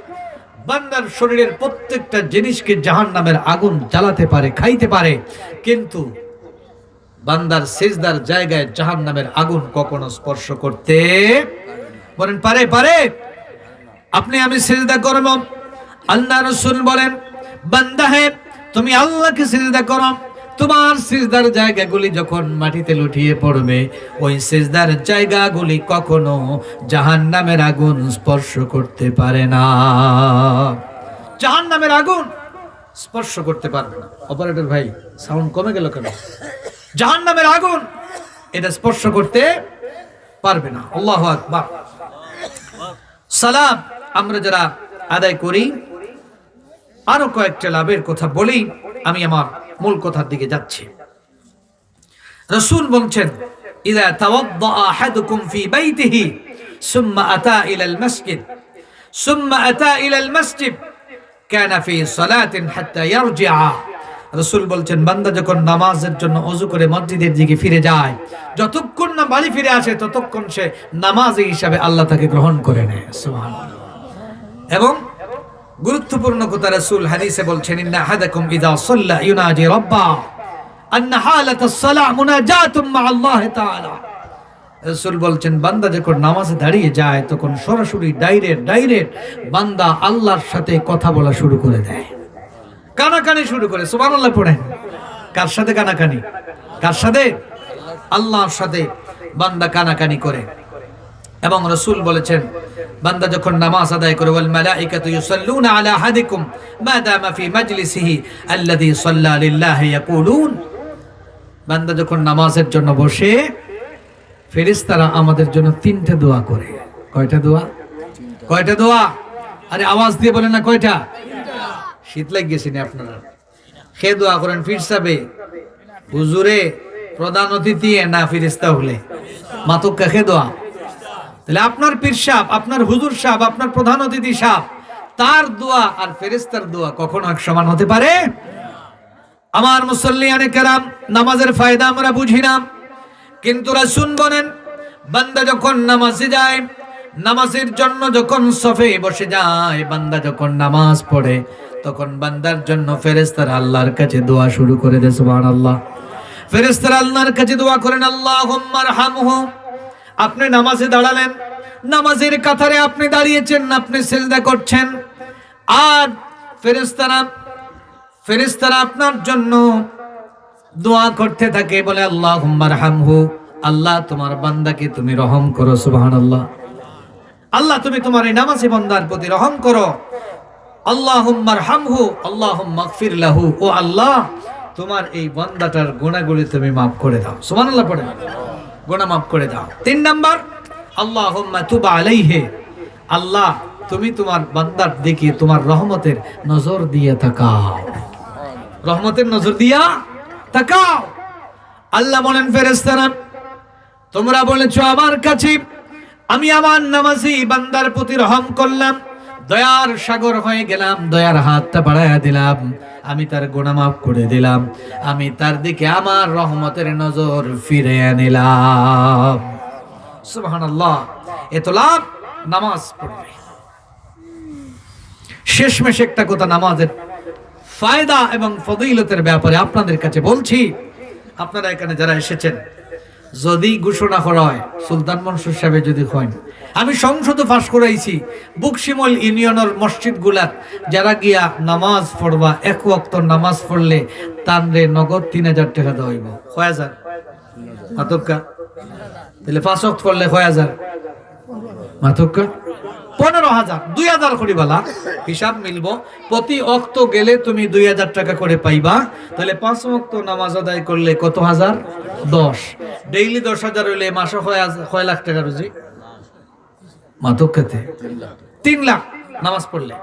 বান্দার শরীরের প্রত্যেকটা জিনিসকে জাহান্নামের আগুন জ্বালাতে পারে, খাইতে পারে, কিন্তু বান্দার সিজদার জায়গায় জাহান্নামের আগুন কখনো স্পর্শ করতে বলেন পারে? আপনি আমি সিজদা করব, আল্লাহ রাসূল বলেন বান্দা হে তুমি আল্লাহকে সিজদা করো, তোমার সিজদার জায়গাগুলি যখন মাটিতে লুটিয়ে পড়বে, ওই সিজদার জায়গাগুলি কখনো জাহান্নামের আগুন স্পর্শ করতে পারে না। জাহান্নামের আগুন স্পর্শ করতে পারবে না। অপারেটর ভাই, সাউন্ড কমে গেল কেন? জাহান্নামের আগুন এটা স্পর্শ করতে পারবে না। আল্লাহু আকবার। সালাম আমরা যারা আদায় করি, আরো কয়েকটা লাভের কথা বলি, আমি আমার মূল কথার দিকে যাচ্ছি। রাসূল বলছেন, ইযা তাওয়াদ্দা আহাদুকুম ফি বাইতিহি সুম্মা আতা ইলাল মাসজিদ সুম্মা আতা ইলাল মাসজিদ কানা ফি সালাতিন হাত্তা ইয়ারজিআ। রাসূল বলছেন, বান্দা যখন নামাজের জন্য ওযু করে মসজিদের দিকে ফিরে যায়, যতক্ষণ না বাড়ি ফিরে আসে ততক্ষণ সে নামাজি হিসাবে আল্লাহ তাকে গ্রহণ করে নেয়। সুবহানাল্লাহ। এবং গুরুত্বপূর্ণ কথা রাসূল হাদিসে বলছেন, ইন্না আহাদাকুম ইযা সাল্লা ইউনাজি রাব্বা আন্না হালাতাস সালাহ মুনাজাতুম মা আল্লাহ তাআলা। রাসূল বলছেন, বান্দা যখন নামাজে দাঁড়িয়ে যায় তখন সরাসরি ডাইরেক্ট বান্দা আল্লাহর সাথে কথা বলা শুরু করে দেয়, কানাকানি শুরু করে। সুবহানাল্লাহ পড়েন। কার সাথে কানাকানি? কার সাথে? আল্লাহর সাথে বান্দা কানাকানি করে। এবং রাসূল বলেছেন, বান্দা যখন নামাজ আদায় করে, ওয়াল মালাইকাতু ইউসাল্লুনা আলা আহাদিকুম মা দামা ফি মাজলিসিহি আল্লাযী সাল্লা লিল্লাহি ইয়াকুলুন। বান্দা যখন নামাজের জন্য বসে, ফেরেশতারা আমাদের জন্য তিনটা দোয়া করে। কয়টা দোয়া? কয়টা দোয়া? আরে আওয়াজ দিয়ে বলেন না, কয়টা? শীত লাগে গেছে না আপনারা? খে দোয়া করেন পীর সাহেবে, হুজুরে, প্রধান অতিথি না ফেরেশতা হলে মাতুক কাকে দোয়া? তাহলে আপনার পীর সাহেব, আপনার হুজুর সাহেব, আপনার প্রধান অতিথি সাহেব, তার দোয়া আর ফেরেশতার দোয়া কখনো এক সমান হতে পারে? আমার মুসল্লিয়ানে কেরাম, নামাজের ফায়দা আমরা বুঝি না, কিন্তু রাসূল বলেন, বান্দা যখন নামাজে যায়, নামাজের জন্য যখন সফে বসে যায়, বান্দা যখন নামাজ পড়ে, তখন বান্দার জন্য ফেরেশতারা আল্লাহর কাছে দোয়া শুরু করে দেয়। সুবহানাল্লাহ। ফেরেশতারা আল্লাহর কাছে দোয়া করেন, আল্লাহুম্মা আরহামহু। আপনি নামাজে দাঁড়ালেন, নামাজের কাতারে আপনি দাঁড়িয়েছেন, আপনি সিজদা করছেন, আর ফেরেশতারা আপনার জন্য দোয়া করতে থাকে, বলে আল্লাহুম্মা আরহামহু, আল্লাহ তোমার বান্দাকে তুমি রহম করো। সুবহানাল্লাহ। আল্লাহ তুমি তোমার এই নামাজি বান্দার প্রতি রহম করো। আল্লাহুম্মা আরহামহু আল্লাহুম্মা গফির লাহু, ও আল্লাহ তোমার এই বান্দাটার গুনাহগুলি তুমি maaf করে দাও। সুবহানাল্লাহ পড়েন, গুনাহ maaf করে দাও। 3 নাম্বার, আল্লাহুম্মা তুব আলাইহি, আল্লাহ তুমি তোমার বান্দার দিকে তোমার রহমতের নজর দিয়ে তাকাও, রহমতের নজর দিয়া তাকাও। আল্লাহ বলেন, ফেরেশতারা তোমরা বলেছো আমার কাছে, আমি আমার নামাজি বান্দার প্রতি রহম করলাম, দয়ার সাগর হয়ে গেলাম, দয়ার হাতটা বাড়ায়া দিলাম, আমি তার গুনাহ maaf করে দিলাম, আমি তার দিকে আমার রহমতের নজর ফিরে আনিলাম। সুবহানাল্লাহ। এত লাভ নামাজ পড়লে। শেষমেশ একটা কথা নামাজের ফায়দা এবং ফজিলতের ব্যাপারে আপনাদের কাছে বলছি। আপনারা এখানে যারা এসেছেন, যদি ঘোষণা করা হয়, সুলতান মনসুর সাহেব যদি হয়, আমি সংসদে পাশ করাইছি, বুকশিমল ইউনিয়নের মসজিদগুলা যারা গিয়া নামাজ পড়বা, এক ওয়াক্ত নামাজ পড়লে তানরে নগদ 3000 টাকা দেওয়া হইব। 1000 মাতক্কা, তাহলে 5 ওয়াক্ত পড়লে 1000 মাতক্কা, 15000, 2000 করে বালা হিসাব মিলব। প্রতি ওয়াক্ত গেলে তুমি 2000 টাকা করে পাইবা, তাহলে 5 ওয়াক্ত নামাজ আদায় করলে কত হাজার? 10। ডেইলি 10,000 হইলে মাসে 6 লাখ টাকা রুজি মাতক্কাতে 3 লাখ নামাজ পড়লে।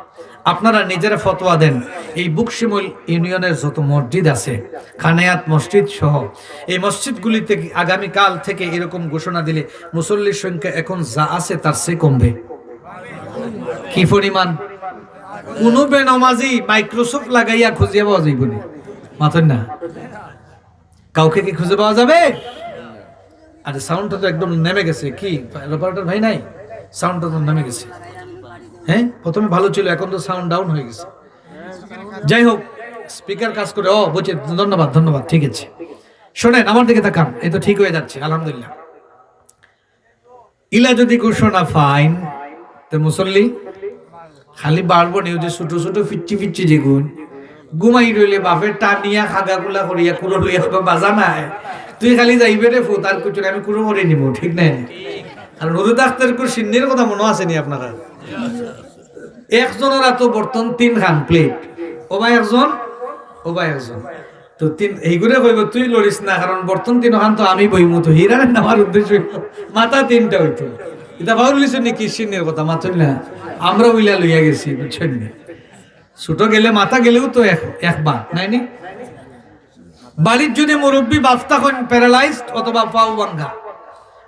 আপনারা নিজেরা ফতোয়া দেন, এই বুকশিমল ইউনিয়নের যত মসজিদ আছে, খানায়াত মসজিদ সহ এই মসজিদগুলিতে আগামী কাল থেকে এরকম ঘোষণা দিলে মুসল্লির সংখ্যা এখন যা আছে তার চেয়ে কমবে। কি পরিমাণ? কোন বেনামাজি মাইক্রোসফট লাগাইয়া খুঁজে পাওয়া যাইব না, মাথেন না, কাউকে কি খুঁজে পাওয়া যাবে? আরে সাউন্ডটা তো একদম নেমে গেছে। কি অপারেটর ভাই নাই? সাউন্ডটা তো নেমে গেছে। হ্যাঁ, প্রথমে ভালো ছিল, এখন তো সাউন্ড ডাউন হয়ে গেছে। যাই হোক, স্পিকার কাজ করে। ও বুঝে, ধন্যবাদ ধন্যবাদ, ঠিক আছে। শোনেন, আমার দিকে তাকান, এই তো ঠিক হয়ে যাচ্ছে আলহামদুলিল্লাহ। ইলা যদি ঘোষণা ফাইন, তো মুসল্লি খালি বাড়বো নিউজে ছোট ছোট ফিচ্ছি যেগুন ঘুমাই রইলে বাপের টানিয়া খাগাগুলা করিয়া কুড়ো লইয়া বাজা নাই, তুই খালি যাইবে রে ফুত আর কিছু আমি কুড়ো করে নিব, ঠিক নাই? আর নদী ডাক্তার সিন্নির কথা মনে আছে নি আপনারা? একজনের এত বর্তন 3 খান প্লেট, ও ভাই একজন, ও ভাই একজন, তো এইগুলো কইব তুই লড়িস না, কারণ বর্তন 3 খান তো আমি বইমু, তো হিরারে নেওয়ার উদ্দেশ্য মাথা 3টা হইতো। এটা ভালো লিখছেন নাকি সিন্নির কথা মাথুন না, আমরা উইলা লইয়া গেছি, বুঝছেন না? ছোট গেলে মাথা গেলেও তো একবার নাই নি। বাড়ির যদি মুরব্বী বাফতা হন প্যারালাইজড অথবা পাও ভাঙ্গা,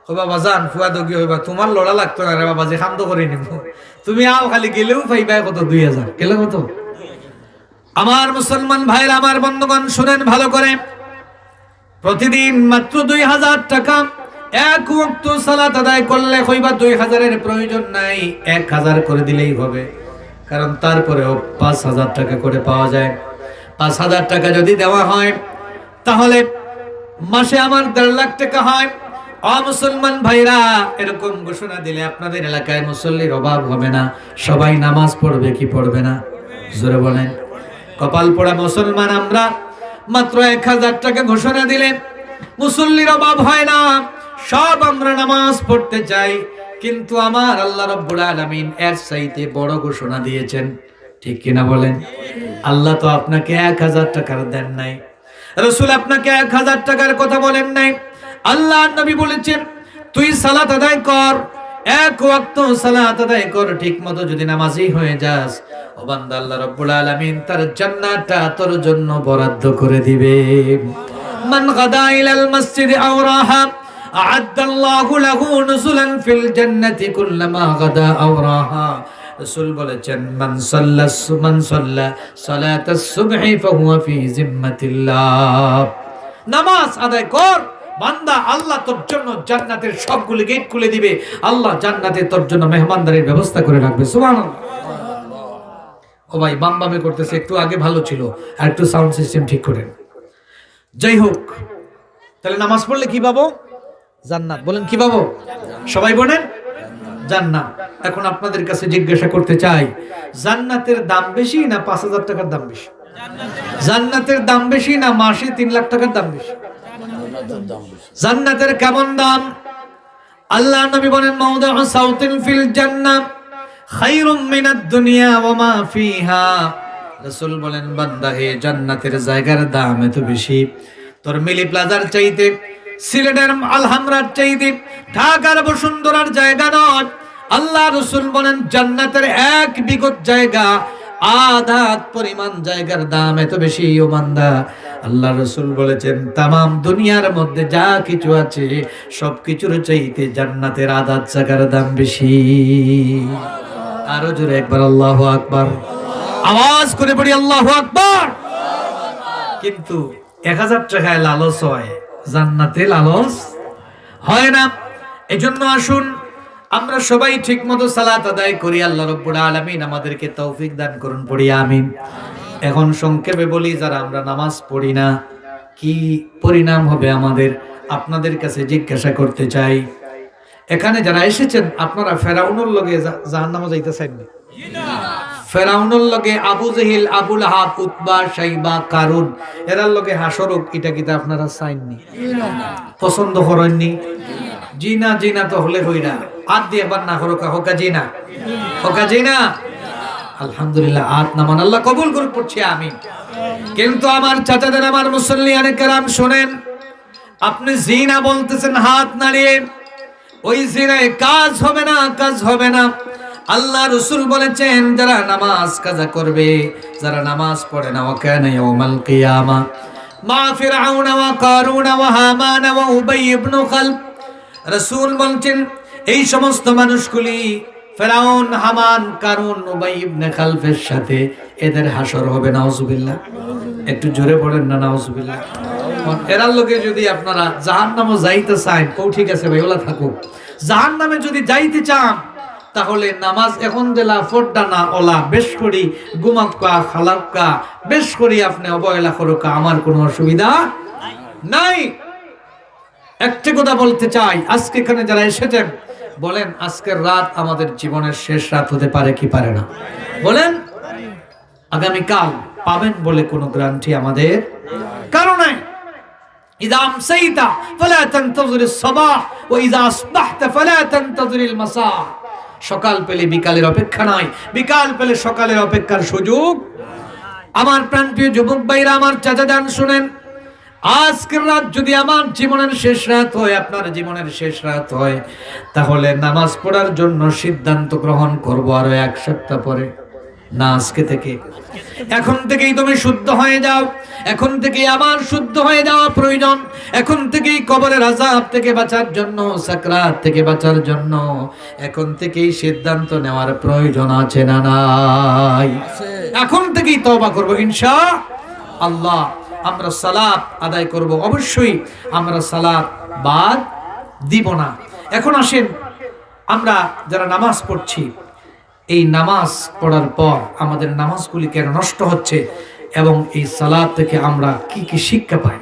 ও বাবা জান ফুয়া দগি হইবা, তোমার লড়া লাগতো না রে বাবা, যে খান্দ করে নিব, তুমি আও খালি গেলেও পাইবা কত 2000 গেলে কত। আমার মুসলমান ভাইরা, আমার বন্ধুগণ শুনেন ভালো করে, প্রতিদিন মাত্র 2000 টাকা এক ওয়াক্ত সালাত আদায় করলে হইবা 2000 এর প্রয়োজন নাই, 1000 করে দিলেই হবে, কারণ তারপরেও 5000 টাকা করে পাওয়া যায়। 5000 টাকা যদি দেওয়া হয় তাহলে মাসে আমার 1.5 লাখ টাকা হয়। মুসলমান ভাইরা, এরকম ঘোষণা দিলে আপনাদের এলাকায় মুসল্লির অভাব হবে না, সবাই নামাজ পড়বে কি পড়বে না? জোরে বলেন। কপাল পোড়া মুসলমান আমরা, মাত্র 1000 টাকা ঘোষণা দিলে মুসল্লির অভাব হয় না, সব আমরা নামাজ পড়তে চাই, কিন্তু আমার আল্লাহ রাব্বুল আলামিন এর চাইতে বড় ঘোষণা দিয়েছেন, ঠিক কিনা বলেন? আল্লাহ তো আপনাকে 1000 টাকার দেন নাই, রাসূল আপনাকে 1000 টাকার কথা বলেন নাই। আল্লাহ নবী বলেছেন তুই সালাত আদায় কর, 1 ওয়াক্ত সালাত আদায় কর, ঠিকমতো যদি নামাজি হয়ে যাস, ও বান্দা আল্লাহ রাব্বুল আলামিন তার জান্নাতটা তোর জন্য বরাদ্দ করে দিবে। মান গাদা ইলাল মসজিদ আও রাহা আ'আদ্দাল্লাহু লাহু নুজুলান ফিল জান্নাতি কুল্লামা গাদা আও রাহা। রাসূল বলেছেন মান সাল্লা সালাতাস সুবহি ফাহুয়া ফি জিম্মাতিল্লাহ। নামাজ আদায় কর বান্দা, আল্লাহ তোর জন্য জান্নাতের সবগুলো গেট খুলে দিবে, আল্লাহ জান্নাতে তোর জন্য মেহমানদারির ব্যবস্থা করে রাখবে। সুবহানাল্লাহ। ও ভাই বাম বামে করতেছে, একটু আগে ভালো ছিল, আর একটু সাউন্ড সিস্টেম ঠিক করেন। যাই হোক, তাহলে নামাজ পড়লে কি পাবো? জান্নাত। বলেন কি পাবো? সবাই বলেন জান্নাত। এখন আপনাদের কাছে জিজ্ঞাসা করতে চাই, জান্নাতের দাম বেশি না 5000 টাকার দাম বেশি? জান্নাতের দাম বেশি না মাসে 3 লাখ টাকার দাম বেশি? জান্নাতের কেমন দাম? আল্লাহ নবী বলেন মাওদাউ সাউতিন ফিল জান্নাহ খায়রুম মিনাদ দুনিয়া ওয়া মা ফিহা। রাসূল বলেন বান্দা হে, জান্নাতের জায়গার দাম এত বেশি, তোর মিলি প্লাজার চাইতে, সিলেটের আলহামরার চাইতে, ঢাকার বসুন্ধরার জায়গা নয়। আল্লাহ রাসূল বলেন জান্নাতের 1 বিঘত জায়গা, আধা পরিমাণ জায়গার দাম এত বেশি। ও বান্দা, আল্লাহ রাসূল বলেছেন তামাম দুনিয়ার মধ্যে যা কিছু আছে সবকিছুর চাইতে জান্নাতের আধা জায়গার দাম বেশি। আরো জোরে একবার আল্লাহু আকবার, আওয়াজ করে বলি আল্লাহু আকবার। কিন্তু 1000 টাকায় লালচ হয়, জান্নাতে লালচ হয় না। এজন্য আসুন আমরা সবাই ঠিকমতো সালাত আদায় করি, আল্লাহ রাব্বুল আলামিন আমাদেরকে তৌফিক দান করুন, পড়ি আমিন। এখন সংক্ষেপে বলি, যারা আমরা নামাজ পড়ি না কি পরিণাম হবে আমাদের, আপনাদের কাছে জিজ্ঞাসা করতে চাই। এখানে যারা এসেছেন আপনারা ফেরাউনের লগে জাহান্নামে যাইতেছেন না? ফেরাউনের লগে আবু জেহেল, আবু লাহাব, উতবা, শাইবা, কারুন, এরার লগে হাসরক, এটা কি আপনারা চাইননি? পছন্দ করেননি? জিনা জিনা তো হলে হইরা হাত দিয়ে একবার না হরকা হোকা জিনা, হোকা জিনা। আলহামদুলিল্লাহ, হাত নামান, আল্লাহ কবুল করুক, পড়ছি আমিন। কিন্তু আমার চাচাদের, আমার মুসল্লিয়ানে কেরাম শোনেন, আপনি জিনা বলতেছেন হাত নাড়িয়ে, ওই জিনায় কাজ হবে না, কাজ হবে না। আল্লাহ রাসূল বলেছেন যারা নামাজ কাজা করবে, যারা নামাজ পড়ে না, ওয়াকানা ইয়াউমাল কিয়ামা মা ফিরআউন ওয়া কারুন ওয়া হামান ওয়া উবাই ইবনে খালব। রাসূল বলেন এই সমস্ত মানুষগুলি ফেরাউন, হামান, কারুন, উবাই ইবনে খালফের সাথে এদের হাসর হবে, নাউজুবিল্লাহ। একটু জোরে পড়েন না নাউজুবিল্লাহ। এরার লোকে যদি আপনারা জাহান্নামে যাইতে চান, ও ঠিক আছে ভাই, ওলা থাকুক। জাহান্নামে যদি যাইতে চান তাহলে নামাজ এখন দিলা ফোড্ডা না ওলা বেশ করি গুমাক্কা খালাক্কা বেশ করি আপনি অবহেলা করুকা, আমার কোনো অসুবিধা নাই। একটা কথা বলতে চাই, আজকে এখানে যারা এসেছেন বলেন আজকের রাত আমাদের জীবনের শেষ রাত হতে পারে কি পারে না? বলেন আগামীকাল পাবেন বলে কোনো গ্যারান্টি আমাদের কারণ নাই। ইযা আমসাইতা ফালা তানতাযিরিস সাবাহ ওয়া ইযা আসবাহতা ফালা তানতাযিরিল মাসা। সকাল পেলে বিকালের অপেক্ষা নাই, বিকাল পেলে সকালের অপেক্ষার সুযোগ। আমার প্রাণপ্রিয় যুবক ভাইরা, আমার চাচাজান শুনেন, আজকের রাত যদি আমার জীবনের শেষ রাত হয়, আপনার জীবনের শেষ রাত হয়, তাহলে নামাজ পড়ার জন্য সিদ্ধান্ত গ্রহণ করব আরো এক সপ্তাহ পরে, না আজকে থেকে। এখন থেকেই তুমি শুদ্ধ হয়ে যাও, এখন থেকেই আমার শুদ্ধ হয়ে যাওয়া প্রয়োজন। এখন থেকেই কবরের আযাব থেকে বাঁচার জন্য, সাকরাত থেকে বাঁচার জন্য এখন থেকেই সিদ্ধান্ত নেওয়ার প্রয়োজন আছে না নাই? এখন থেকেই তওবা করব ইনশাআল্লাহ। আমরা সালাত আদায় করব, অবশ্যই আমরা সালাত বাদ দিব না। এখন আসেন, আমরা যারা নামাজ পড়ছি, এই নামাজ পড়ার পর আমাদের নামাজগুলি কেন নষ্ট হচ্ছে এবং এই সালাত থেকে আমরা কি কি শিক্ষা পাই,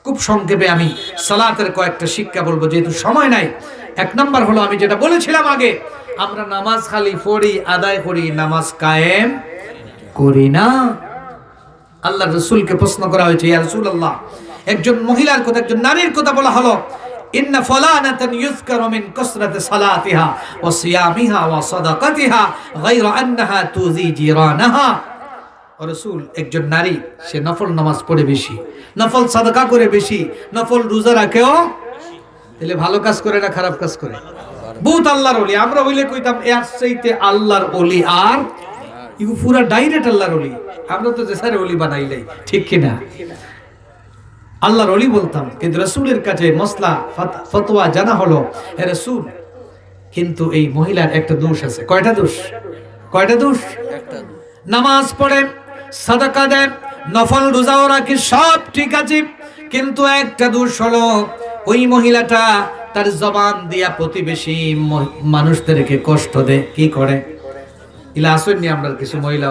খুব সংক্ষেপে আমি সালাতের কয়েকটা শিক্ষা বলবো, যেহেতু সময় নাই। এক নাম্বার হলো, আমি যেটা বলেছিলাম আগে, আমরা নামাজ খালি পড়ি, আদায় করি, নামাজ কায়েম করি না। আল্লাহ রাসূলকে প্রশ্ন করা হয়েছে, ইয়া রাসূলুল্লাহ, একজন মহিলার কথা, একজন নারীর কথা বলা হলো, ইন্না ফুলানাতান ইউযকারু মিন কাসরাতি সালাতিহা ওয়া সিয়ামিহা ওয়া সাদাকাতিহা গায়রা আন্নাহা তুযি জিরানাহা। ও রাসূল, একজন নারী, সে নফল নামাজ পড়ে বেশি, নফল সাদাকা করে বেশি, নফল রোজা রাখেও, তাহলে ভালো কাজ করে না খারাপ কাজ করে? বহুত আল্লাহর ওলি, আমরা হইলে কইতাম এর চাইতে আল্লাহর ওলি আর ইউ পুরা ডাইরেক্ট আল্লাহর ওলি। আমরা তো যেসারে ওলি বানাইলাই, ঠিক কিনা? আল্লাহর ওলি বলতাম, কিন্তু রাসূলের কাছে মসলা ফতোয়া জানা হলো, হে রাসূল, কিন্তু এই মহিলার একটা দোষ আছে। কয়টা দোষ? কয়টা দোষ? একটা। নামাজ পড়ে, সাদাকা দেয়, নফল রোজাও রাখে, সব ঠিক আছে, কিন্তু একটা দোষ হলো, ওই মহিলাটা তার জবান দিয়া প্রতিবেশী মানুষদেরকে কষ্ট দেয়। কি করে? ইলা আসেননি আমরা কিছু মহিলা,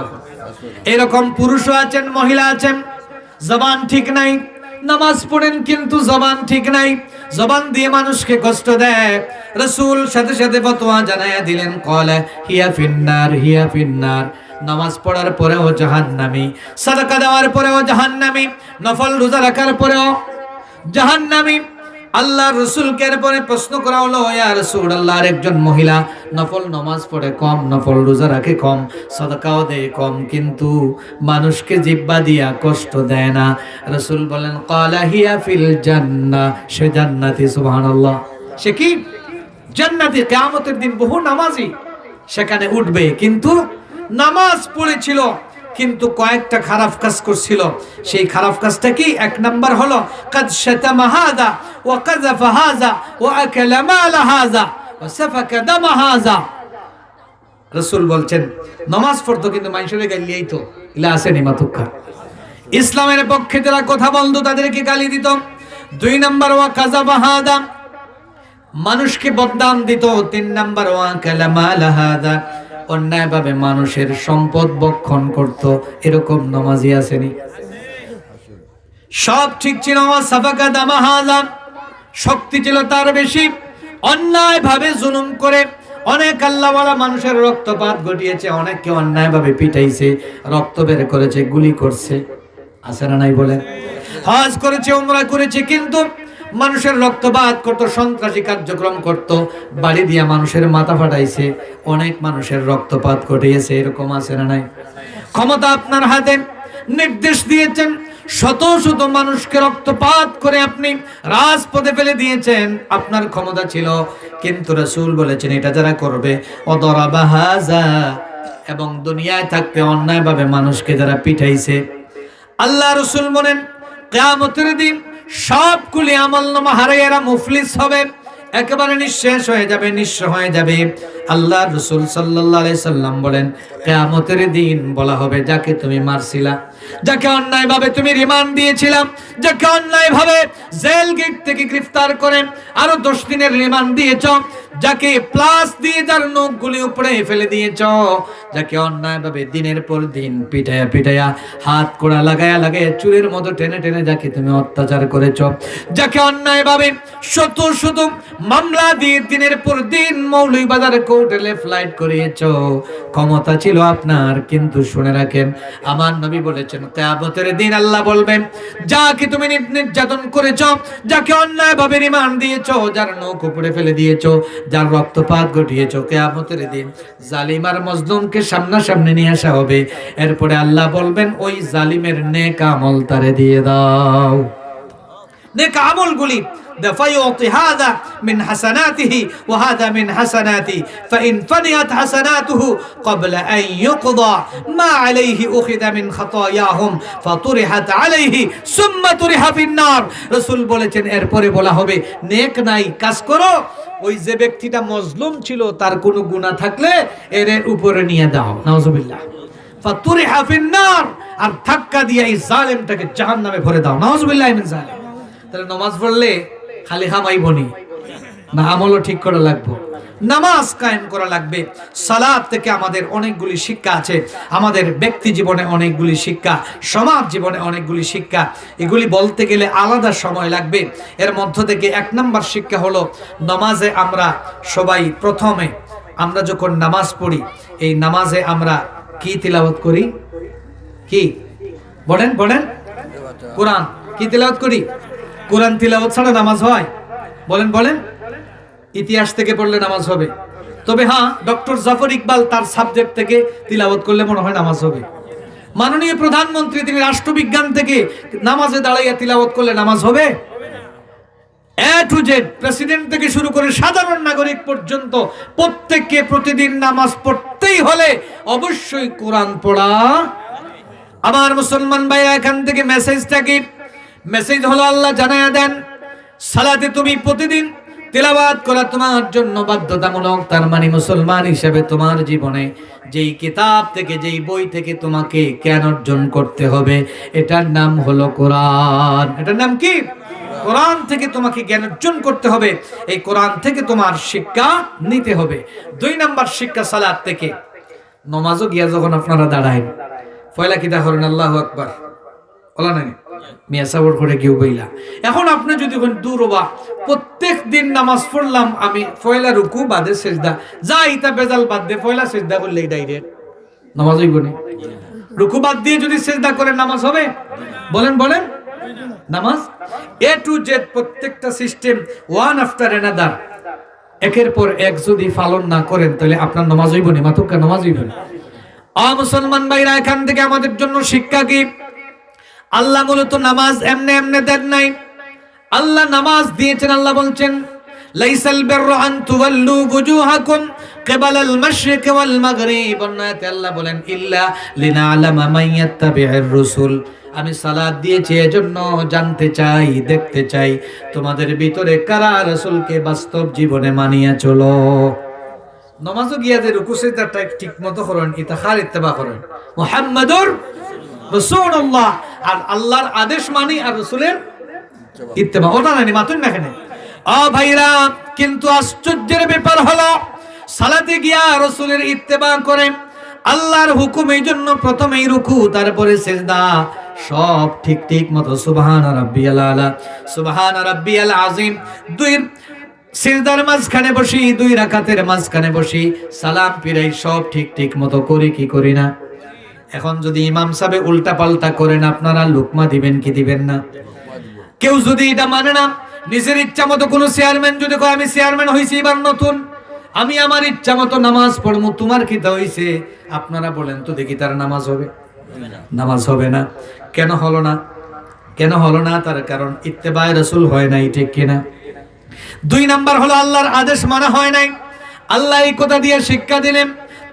এরকম পুরুষও আছেন, মহিলা আছেন, জবান ঠিক নাই, নামাজ পড়েন কিন্তু জবান ঠিক নাই, জবান দিয়ে মানুষকে কষ্ট দেয়। রাসূল সাথে সাথে ফতোয়া জানায়া দিলেন, ক্বালা হিয়া ফিন্নার, হিয়া ফিন্নার। নামাজ পড়ার পরেও জাহান্নামী, সাদাকা দেওয়ার পরেও জাহান্নামী, নফল রোজা রাখার পরেও জাহান্নামী। আল্লাহ রাসূলকে এরপরে প্রশ্ন করা হলো, ইয়া রাসূলুল্লাহ, একজন মহিলা নফল নামাজ পড়ে কম, নফল রোজা রাখে কম, সাদাকাও দেয় কম, কিন্তু মানুষকে জিহ্বা দিয়া কষ্ট দেয় না। রাসূল বলেন, ক্বালা হিয়া ফিল জান্নাহ, সে জান্নাতি। সুবহানাল্লাহ, সে কি? জান্নাতি। কিয়ামতের দিন বহু নামাজি সেখানে উঠবে, কিন্তু নামাজ পড়েছিল কিন্তু কয়েকটা খারাপ কাজ করছিল। সেই খারাপ কাজটা কি? এক নাম্বার হলো, কাদ শাতামা হাযা ওয়া কাযাফা হাযা ওয়া আকালা মাল হাযা ওয়া সাফাকা দাম হাযা। রাসূল বলছেন, নামাজ পড়তো কিন্তু মানুষের গালিয়াই তো, ইলা আসেনি মাতুকা। ইসলামের পক্ষে যারা কথা বলতো তাদেরকে গালি দিত। দুই নাম্বার, ওয়া কাযাফা হাযা, মানুষকে বদনাম দিত। তিন নাম্বার, ওয়া আকালা মাল হাযা, অন্যায়ভাবে মানুষের সম্পদ ভক্ষণ করত। এরকম নামাজি আসেনি? সব ঠিক ছিল, সাফাকা দামা হাযা, শক্তি ছিল তার বেশি, অন্যায়ভাবে জুলুম করে অনেক আল্লাহওয়ালা মানুষের রক্তপাত ঘটিয়েছে, অনেককে অন্যায়ভাবে পিটাইছে, রক্ত বের করেছে, গুলি করছে, আছে না নাই বলেন? হজ করেছে, উমরা করেছে, কিন্তু মানুষের রক্তপাত করত, সন্ত্রাসী কার্যক্রম করত, বাড়ি দিয়া মানুষের মাথা ফাটাইছে, অনেক মানুষের রক্তপাত ঘটিয়েছে। এরকম আছে না নাই? ক্ষমতা আপনার হাতে, নির্দেশ দিয়েছেন, শত শত মানুষকে রক্তপাত করে আপনি রাজপথে ফেলে দিয়েছেন, আপনার ক্ষমতা ছিল, কিন্তু রাসূল বলেছেন, এটা যারা করবে, ওদরাবা হাযা, এবং দুনিয়ায় থাকতে অন্যায়ভাবে মানুষকে যারা পিটাইছে, আল্লাহ রাসূল বলেন, কিয়ামতের দিন সবগুলি আমলনামা হারাইয়া এরা মুফলিস হবে, একেবারে নিঃশেষ হয়ে যাবে, নিঃস্ব হয়ে যাবে। আল্লাহ রাসূল সাল্লাল্লাহু আলাইহি সাল্লাম বলেন, কিয়ামতের দিন বলা হবে, যাকে তুমি মারছিলা, যাকে অন্যায়ভাবে তুমি রিমান্ড দিয়েছিলাম, যাকে অন্যায়ভাবে জেল গেট থেকে গ্রেফতার করে আরো 10 দিনের রিমান্ড দিয়েছ, যাকে প্লাস দিয়ে যার নখগুলি উপরে ফেলে দিয়েছ, যাকে অন্যায়ভাবে দিনের পর দিন পিটায়া পিটায়া হাত কোড়া লাগায়া লাগায়া চুলের মতো টেনে টেনে যাকে তুমি অত্যাচার করেছ, যাকে অন্যায়ভাবে শত শত মামলা দিয়ে দিনের পর দিন মৌলভীবাজার কোর্টে ফ্লাইট করিয়েছ, ক্ষমতা ছিল আপনার, কিন্তু শুনে রাখেন, আমার নবী বলেছেন, বলেছেন কিয়ামতের দিন আল্লাহ বলবেন, যাকে তুমি নির্যাতন করেছো, যাকে অন্যায়ভাবে রিমান্ড দিয়েছো, যার নখ উপরে ফেলে দিয়েছো, যার রক্তপাত ঘটিয়েছো, কিয়ামতের দিন জালিম আর মজলুমকে সামনাসামনি নিয়ে আসা হবে। এরপরে আল্লাহ বলবেন, ওই জালিমের নেক আমল তারে দিয়ে দাও। নেক আমলগুলি فيعطي هذا من حسناته وهذا من حسناته فإن فنيت حسناته قبل أن يقضى ما عليه أخذ من خطاياهم فطرحت عليه ثم طرح في النار। রাসূল বলেছেন এরপরে বলা হবে, নেক নাই কাজ করো, ওই যে ব্যক্তিটা মজলুম ছিল তার কোনো গুনাহ থাকলে এর উপরে নিয়ে দাও, নাউজুবিল্লাহ, ফাতুরিহা ফিন নার, আর ধাক্কা দিয়ে এই জালেমটাকে জাহান্নামে ভরে দাও, নাউজুবিল্লাহ মিন যালিক। তাহলে নামাজ পড়লে খালি হামাইবনি না, আমলও ঠিক করা লাগবে, নামাজ কায়েম করা লাগবে। সালাত থেকে আমাদের অনেকগুলি শিক্ষা আছে, আমাদের ব্যক্তি জীবনে অনেকগুলি শিক্ষা, সমাজ জীবনে অনেকগুলি শিক্ষা, এগুলি বলতে গেলে আলাদা সময় লাগবে। এর মধ্য থেকে 1 নম্বর শিক্ষা হলো, নামাজে আমরা সবাই প্রথমে আমরা যখন নামাজ পড়ি, এই নামাজে আমরা কি তিলাওয়াত করি? কি বলেন বলেন? কোরআন। কি তিলাওয়াত করি? কোরআন তিলাওয়াত ছাড়া নামাজ হয়? বলেন বলেন। ইতিহাস থেকে পড়লে নামাজ হবে, তবে হ্যাঁ, ডক্টর জাফর ইকবাল তার সাবজেক্ট থেকে তিলাওয়াত করলে মনে হয় নামাজ হবে। মাননীয় প্রধানমন্ত্রী তিনি রাষ্ট্রবিজ্ঞান থেকে নামাজে দাঁড়াইয়া তিলাওয়াত করলে নামাজ হবে। এ টু জেড, প্রেসিডেন্ট থেকে শুরু করে সাধারণ নাগরিক পর্যন্ত প্রত্যেককে প্রতিদিন নামাজ পড়তেই হলে অবশ্যই কোরআন পড়া। আমার মুসলমান ভাইরা, এখান থেকে মেসেজটা কি? মেসেজ হলো আল্লাহ জানায়া দেন, সালাতে তুমি প্রতিদিন তিলাওয়াত করা তোমার জন্য বাধ্যতামূলক। তার মানে মুসলমান হিসেবে তোমার জীবনে যেই কিতাব থেকে, যেই বই থেকে তোমাকে জ্ঞান অর্জন করতে হবে, এটার নাম হলো কোরআন। এটার নাম কি? কোরআন থেকে তোমাকে জ্ঞান অর্জন করতে হবে, এই কোরআন থেকে তোমার শিক্ষা নিতে হবে। 2 নম্বর শিক্ষা সালাত থেকে। নামাজও গিয়া যখন আপনারা দাঁড়ায়, পয়লা কিতা করেন? আল্লাহু আকবার বলা নাই মিয়া সাবর করে কেউ বইলা। এখন আপনি যদি দূরবা প্রত্যেক দিন নামাজ পড়লাম আমি, পয়লা রুকু বাদে সেজদা, যা ইতা বেজাল বাদ দে, পয়লা সেজদা করলে ডাইরেক্ট নামাজ হইব না। রুকু বাদ দিয়ে যদি সেজদা করে নামাজ হবে? বলেন বলেন। নামাজ এ টু জেড প্রত্যেকটা সিস্টেম ওয়ান আফটার অ্যানাদার, একের পর এক যদি পালন না করেন তাহলে আপনার নামাজ হইব না, মাতুকা নামাজ হইব না। মুসলমান ভাইরা, এখান থেকে আমাদের জন্য শিক্ষা কি? আল্লাহ মূলত নামাজ এমনে এমনে দেন নাই, আল্লাহ নামাজ দিয়েছেন। আল্লাহ বলছেন, লাইসাল বিররু আন তুওয়াল্লু বুজুহাকুম কিবালাল মাশরিকি ওয়াল মাগরিব। আল্লাহ বলেন, ইল্লা লিনা'লামা মান ইয়াত্তাবি'ুর রাসূল। আমি সালাত দিয়েছি এজন্য জানতে চাই, দেখতে চাই তোমাদের ভিতরে কারা রাসূলকে বাস্তব জীবনে মানিয়া চলো। নামাজও গিয়া যে রুকু সিজদাটা ঠিকমতো করেন, ইতাখার ইত্তেবা করেন, মুহাম্মাদুর রাসূলুল্লাহ, আর আল্লাহর আদেশ মানি আর রাসূলের ইত্তেবা, ওটা নানি মাতুন না কেন? ভাইরা, কিন্তু আশ্চর্যের ব্যাপার হলো সালাতে গিয়া রাসূলের ইত্তেবা করেন, আল্লাহর হুকুম, এই জন্য প্রথমেই রুকু, তারপরে সিজদা, সব ঠিক ঠিক মতো সুবহান রাব্বিয়াল আলা, সুবহান রাব্বিয়াল আযীম, 2 সিজদার মাঝখানে বসি, 2 রাকাতের মাঝখানে বসি, সালাম ফিরাই, সব ঠিক ঠিক মতো করি কি করি না? এখন যদি ইমাম সাহেব উল্টা পাল্টা করেন, আপনারা লুকমা দিবেন কি দিবেন না? কেউ যদি এটা মানে না, নিজের ইচ্ছা মতো, কোন চেয়ারম্যান যদি কয় আমি চেয়ারম্যান হইছি এবার নতুন, আমি আমার ইচ্ছা মতো নামাজ পড়বো, তোমার কি তা হইছে? আপনারা বলেন তো দেখি, তার নামাজ হবে? নামাজ হবে না। কেন হলো না? কেন হলো না? তার কারণ ইত্তেবায়ে রাসূল হয় নাই, ঠিক কিনা? 2 নাম্বার হলো আল্লাহর আদেশ মানা হয় নাই। আল্লাহ এই কথা দিয়ে শিক্ষা দিলেন,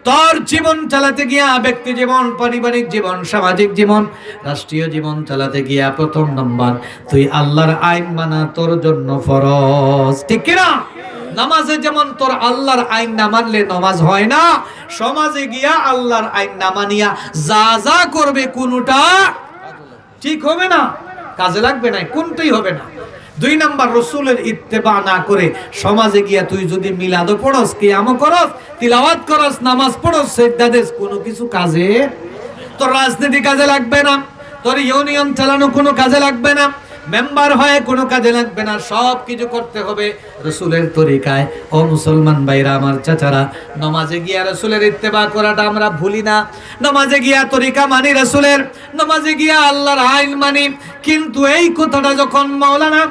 তোর জীবন চালাতে গিয়া, ব্যক্তি জীবন, পারিবারিক জীবন, সামাজিক জীবন, রাষ্ট্রীয় জীবন চালাতে গিয়া 1 নাম্বার তুই আল্লাহর আইন মানা তোর জন্য ফরজ, ঠিক কিনা? নামাজে যেমন তোর আল্লাহর আইন না মানলে নামাজ হয় না, সমাজে গিয়া আল্লাহর আইন না মানিয়া যা যা করবে কোনটা ঠিক হবে না, কাজে লাগবে না, কোনটাই হবে না। 2 নাম্বার, রাসূলের ইত্তেবা না করে সমাজে গিয়া তুই যদি মিলাদ পড়স, কিয়াম করস, তিলাওয়াত করস, নামাজ পড়স, সিজদা দেস, কোনো কিছু কাজে, তোর রাজনীতি কাজে লাগবে না, তোর ইউনিয়ন চালানো কোনো কাজে লাগবে না, মেম্বার হয়ে কোনো কাজে লাগবে না, সব কিছু করতে হবে রাসূলের তরিকায়। ও মুসলমান ভাইরা আমার, চাচারা, নামাজে গিয়া রাসূলের ইত্তেবা করাটা আমরা ভুলি না। নামাজে গিয়া তরিকা মানি রাসূলের, নামাজে গিয়া আল্লাহর আইন মানি। কিন্তু এই কথাটা যখন মাওলানা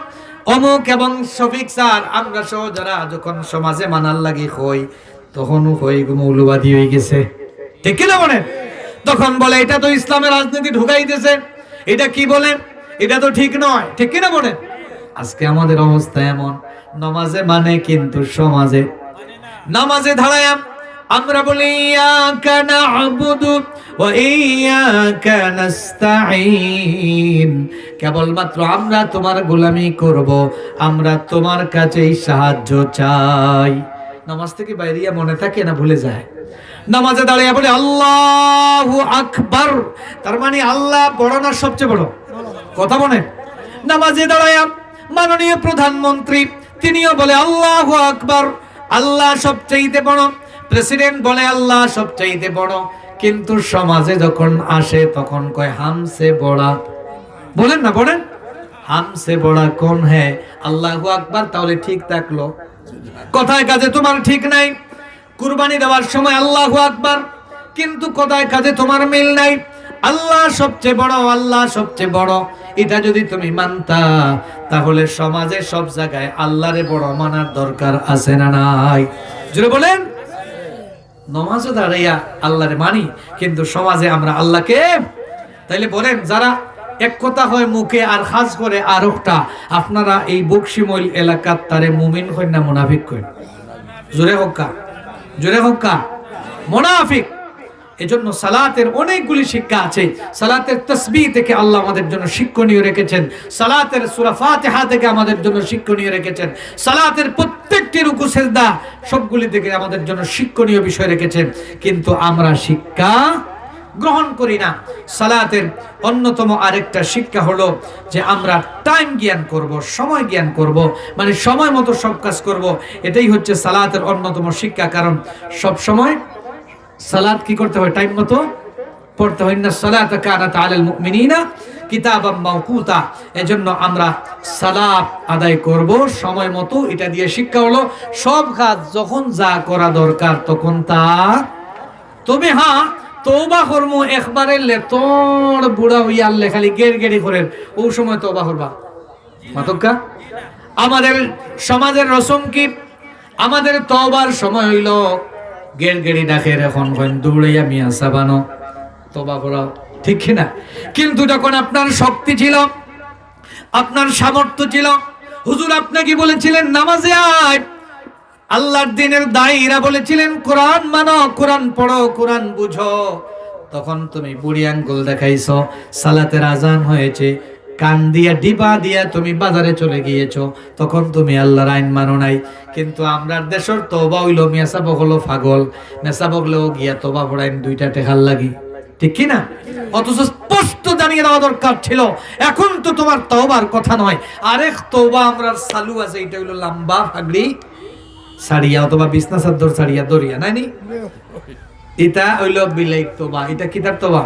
অমুক এবং শফিক স্যার আমরা সহ যারা যখন সমাজে মানার লাগি হই, তখন হই মৌলবাদী হয়ে গেছে, ঠিক কিনা বলেন? তখন বলে এটা তো ইসলামের রাজনীতি ঢুকাইতেছে, এটা কি বলে, এটা তো ঠিক নয়, ঠিক কিনা বলেন? আজকে আমাদের অবস্থা এমন, নামাজে মানে কিন্তু সমাজে, নামাজে দাঁড়ায় আমরা বলি ইয়াকা না'বুদু ওয়া ইয়াকা নাস্তাঈন, কেবলমাত্র আমরা তোমার গোলামি করব, আমরা তোমার কাছেই সাহায্য চাই। নামাজ থেকে বাইরিয়া মনে থাকে না ভুলে যায়। নামাজে দাঁড়িয়ে বলে আল্লাহু আকবার, তার মানে আল্লাহ বড় না সবচেয়ে বড়? কথা বলেন। নামাজে দাঁড়ায় মাননীয় প্রধানমন্ত্রী তিনিও বলে আল্লাহু আকবার, আল্লাহ সবচেয়ে বড়। প্রেসিডেন্ট বলে আল্লাহ সবচেয়ে বড়। কিন্তু সমাজে যখন আসে তখন কয় হামসে বড়া। বলেন না, বলেন হামসে বড়া কোন হ্যাঁ আল্লাহু আকবার, তাহলে ঠিক থাকলো। কথায় কাজে তোমার ঠিক নাই। কুরবানি দেওয়ার সময় আল্লাহু আকবার, কিন্তু কথায় কাজে তোমার মিল নাই। আল্লাহ সবচেয়ে বড়, আল্লাহ সবচেয়ে বড়, এটা যদি তুমি মানতা তাহলে সমাজে সব জায়গায় আল্লাহরে বড় মানার দরকার আছে না নাই? জোরে বলেন। নামাজে দাঁড়াইয়া আল্লাহরে মানি, কিন্তু সমাজে আমরা আল্লাহকে, তাইলে বলেন যারা এক কথা হয় মুখে আর খাস করে আরেকটা, আপনারা এই বকশিমইল এলাকার তারে মুমিন কইন না মুনাফিক কইন? জোরে হক্কা, জোরে হক্কা, মুনাফিক। এজন্য সালাতের অনেকগুলি শিক্ষা আছে। সালাতের তাসবিহ থেকে আল্লাহ আমাদের জন্য শিক্ষণীয় রেখেছেন, সালাতের সূরা ফাতিহা থেকে আমাদের জন্য শিক্ষণীয় রেখেছেন, সালাতের প্রত্যেকটি রুকু সিজদা সবগুলি থেকে আমাদের জন্য শিক্ষণীয় বিষয় রেখেছেন, কিন্তু আমরা শিক্ষা গ্রহণ করি না। সালাতের অন্যতম আরেকটা শিক্ষা হলো যে আমরা টাইম জ্ঞান করব, সময় জ্ঞান করব, মানে সময় মতো সব কাজ করব। এটাই হচ্ছে সালাতের অন্যতম শিক্ষা। কারণ সব সময় সালাত কি করতে হয়? টাইম মতো পড়তে হয়। ইন্নাস সালাতা কানাত আলাল মুমিনিনা কিতাবাম মাওকুতা। এজন্য আমরা সালাত আদায় করব সময় মতো। এটা দিয়ে শিক্ষা হলো সব কাজ যখন যা করা দরকার তখন তা। তবে হ্যাঁ, তওবা করমু একবারে লেতর বুড়া হইয়া আল্লে খালি গেড়গেড়ি করেন, ওই সময় তওবা করবা মাতক্কা। আমাদের সমাজের রসম কি? আমাদের তওবার সময় হইল গেড়গেড়ি ডাকের, এখন দৌড়াইয়া মিয়া সাবানো তওবা করাও, ঠিক কিনা? কিন্তু যখন আপনার শক্তি ছিল, আপনার সামর্থ্য ছিল, হুজুর আপনাকে বলেছিলেন নামাজে আয়, আল্লাহর দিনের দায়ীরা বলেছিলেন কোরআন মানো, কোরআন পড়ো, কোরআন বুঝো, তখন তুমি বুড়ি আঙ্গুল দেখাইছো। সালাতের আজান হয়েছে, কান দিয়া ডিবা দিয়া তুমি বাজারে চলে গিয়েছো, তখন তুমি আল্লাহর আইন মানো নাই। কিন্তু আমরার দেশের তওবা হইল মেসাবক হলো পাগল, মেসাবক হলেও গিয়া তওবা পড়াইন দুইটা টেকার লাগি, ঠিক কি না? অথচ স্পষ্ট জানিয়ে দেওয়া দরকার ছিল এখন তো তোমার তওবার কথা নয়, আরেক তওবা আমরা চালু আছে, এটা হইলো লম্বা পাগড়ি ছাড়িয়া অথবা বিছনা চাদর ছাড়িয়া দরিয়া নাইনি, এটা হইল বিলাই তওবা। এটা কিতাব তওবা,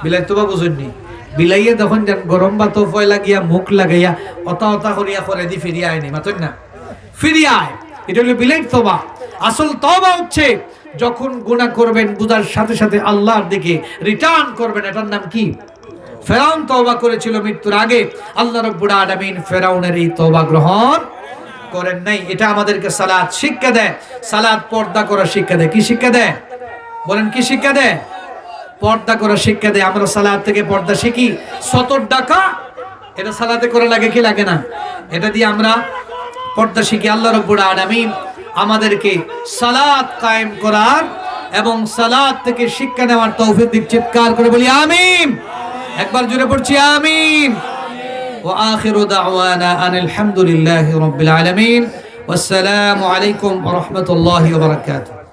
বিলাই তওবা বুঝেননি? বিলাইয়ে যখন গরম ভাত ফয়লা গিয়া মুখ লাগাইয়া অতা অতা করিয়া করে দি ফিরিয়া আয়নি, মাতন না ফিরিয়া আয়, এটা হলো বিলাই তওবা। আসল তওবা হচ্ছে যখন গুনাহ করবেন বুঝার সাথে সাথে আল্লাহর দিকে রিটার্ন করবেন। এটার নাম কি? ফেরাউন তওবা করেছিল মৃত্যুর আগে, আল্লাহ রাব্বুল আলামিন ফেরাউনের এই তওবা গ্রহণ করেন নাই। এটা আমাদেরকে সালাত শিক্ষা দেয়। সালাত পর্দা করা শিক্ষা দেয়। কি শিক্ষা দেয় বলেন? কি শিক্ষা দেয়? পর্দা করা শিক্ষা দেয়। আমরা সালাত থেকে পর্দা শিখি। সতর ডাকা এটা সালাতে করা লাগে কি লাগে না? এটা দিয়ে আমরা পর্দা শিখি। আল্লাহ রাব্বুল আলামিন আমাদেরকে সালাত কায়েম করার এবং সালাত থেকে শিক্ষা নেওয়ার তৌফিক দিক। চিৎকার করে বলি আমিন। একবার জোরে পড়ছি আমিন। ওয়া আখিরু দাওয়ানা আনিল হামদুলিল্লাহি রাব্বিল আলামিন। ওয়াসসালামু আলাইকুম ওয়া রাহমাতুল্লাহি ওয়া বারাকাতুহু।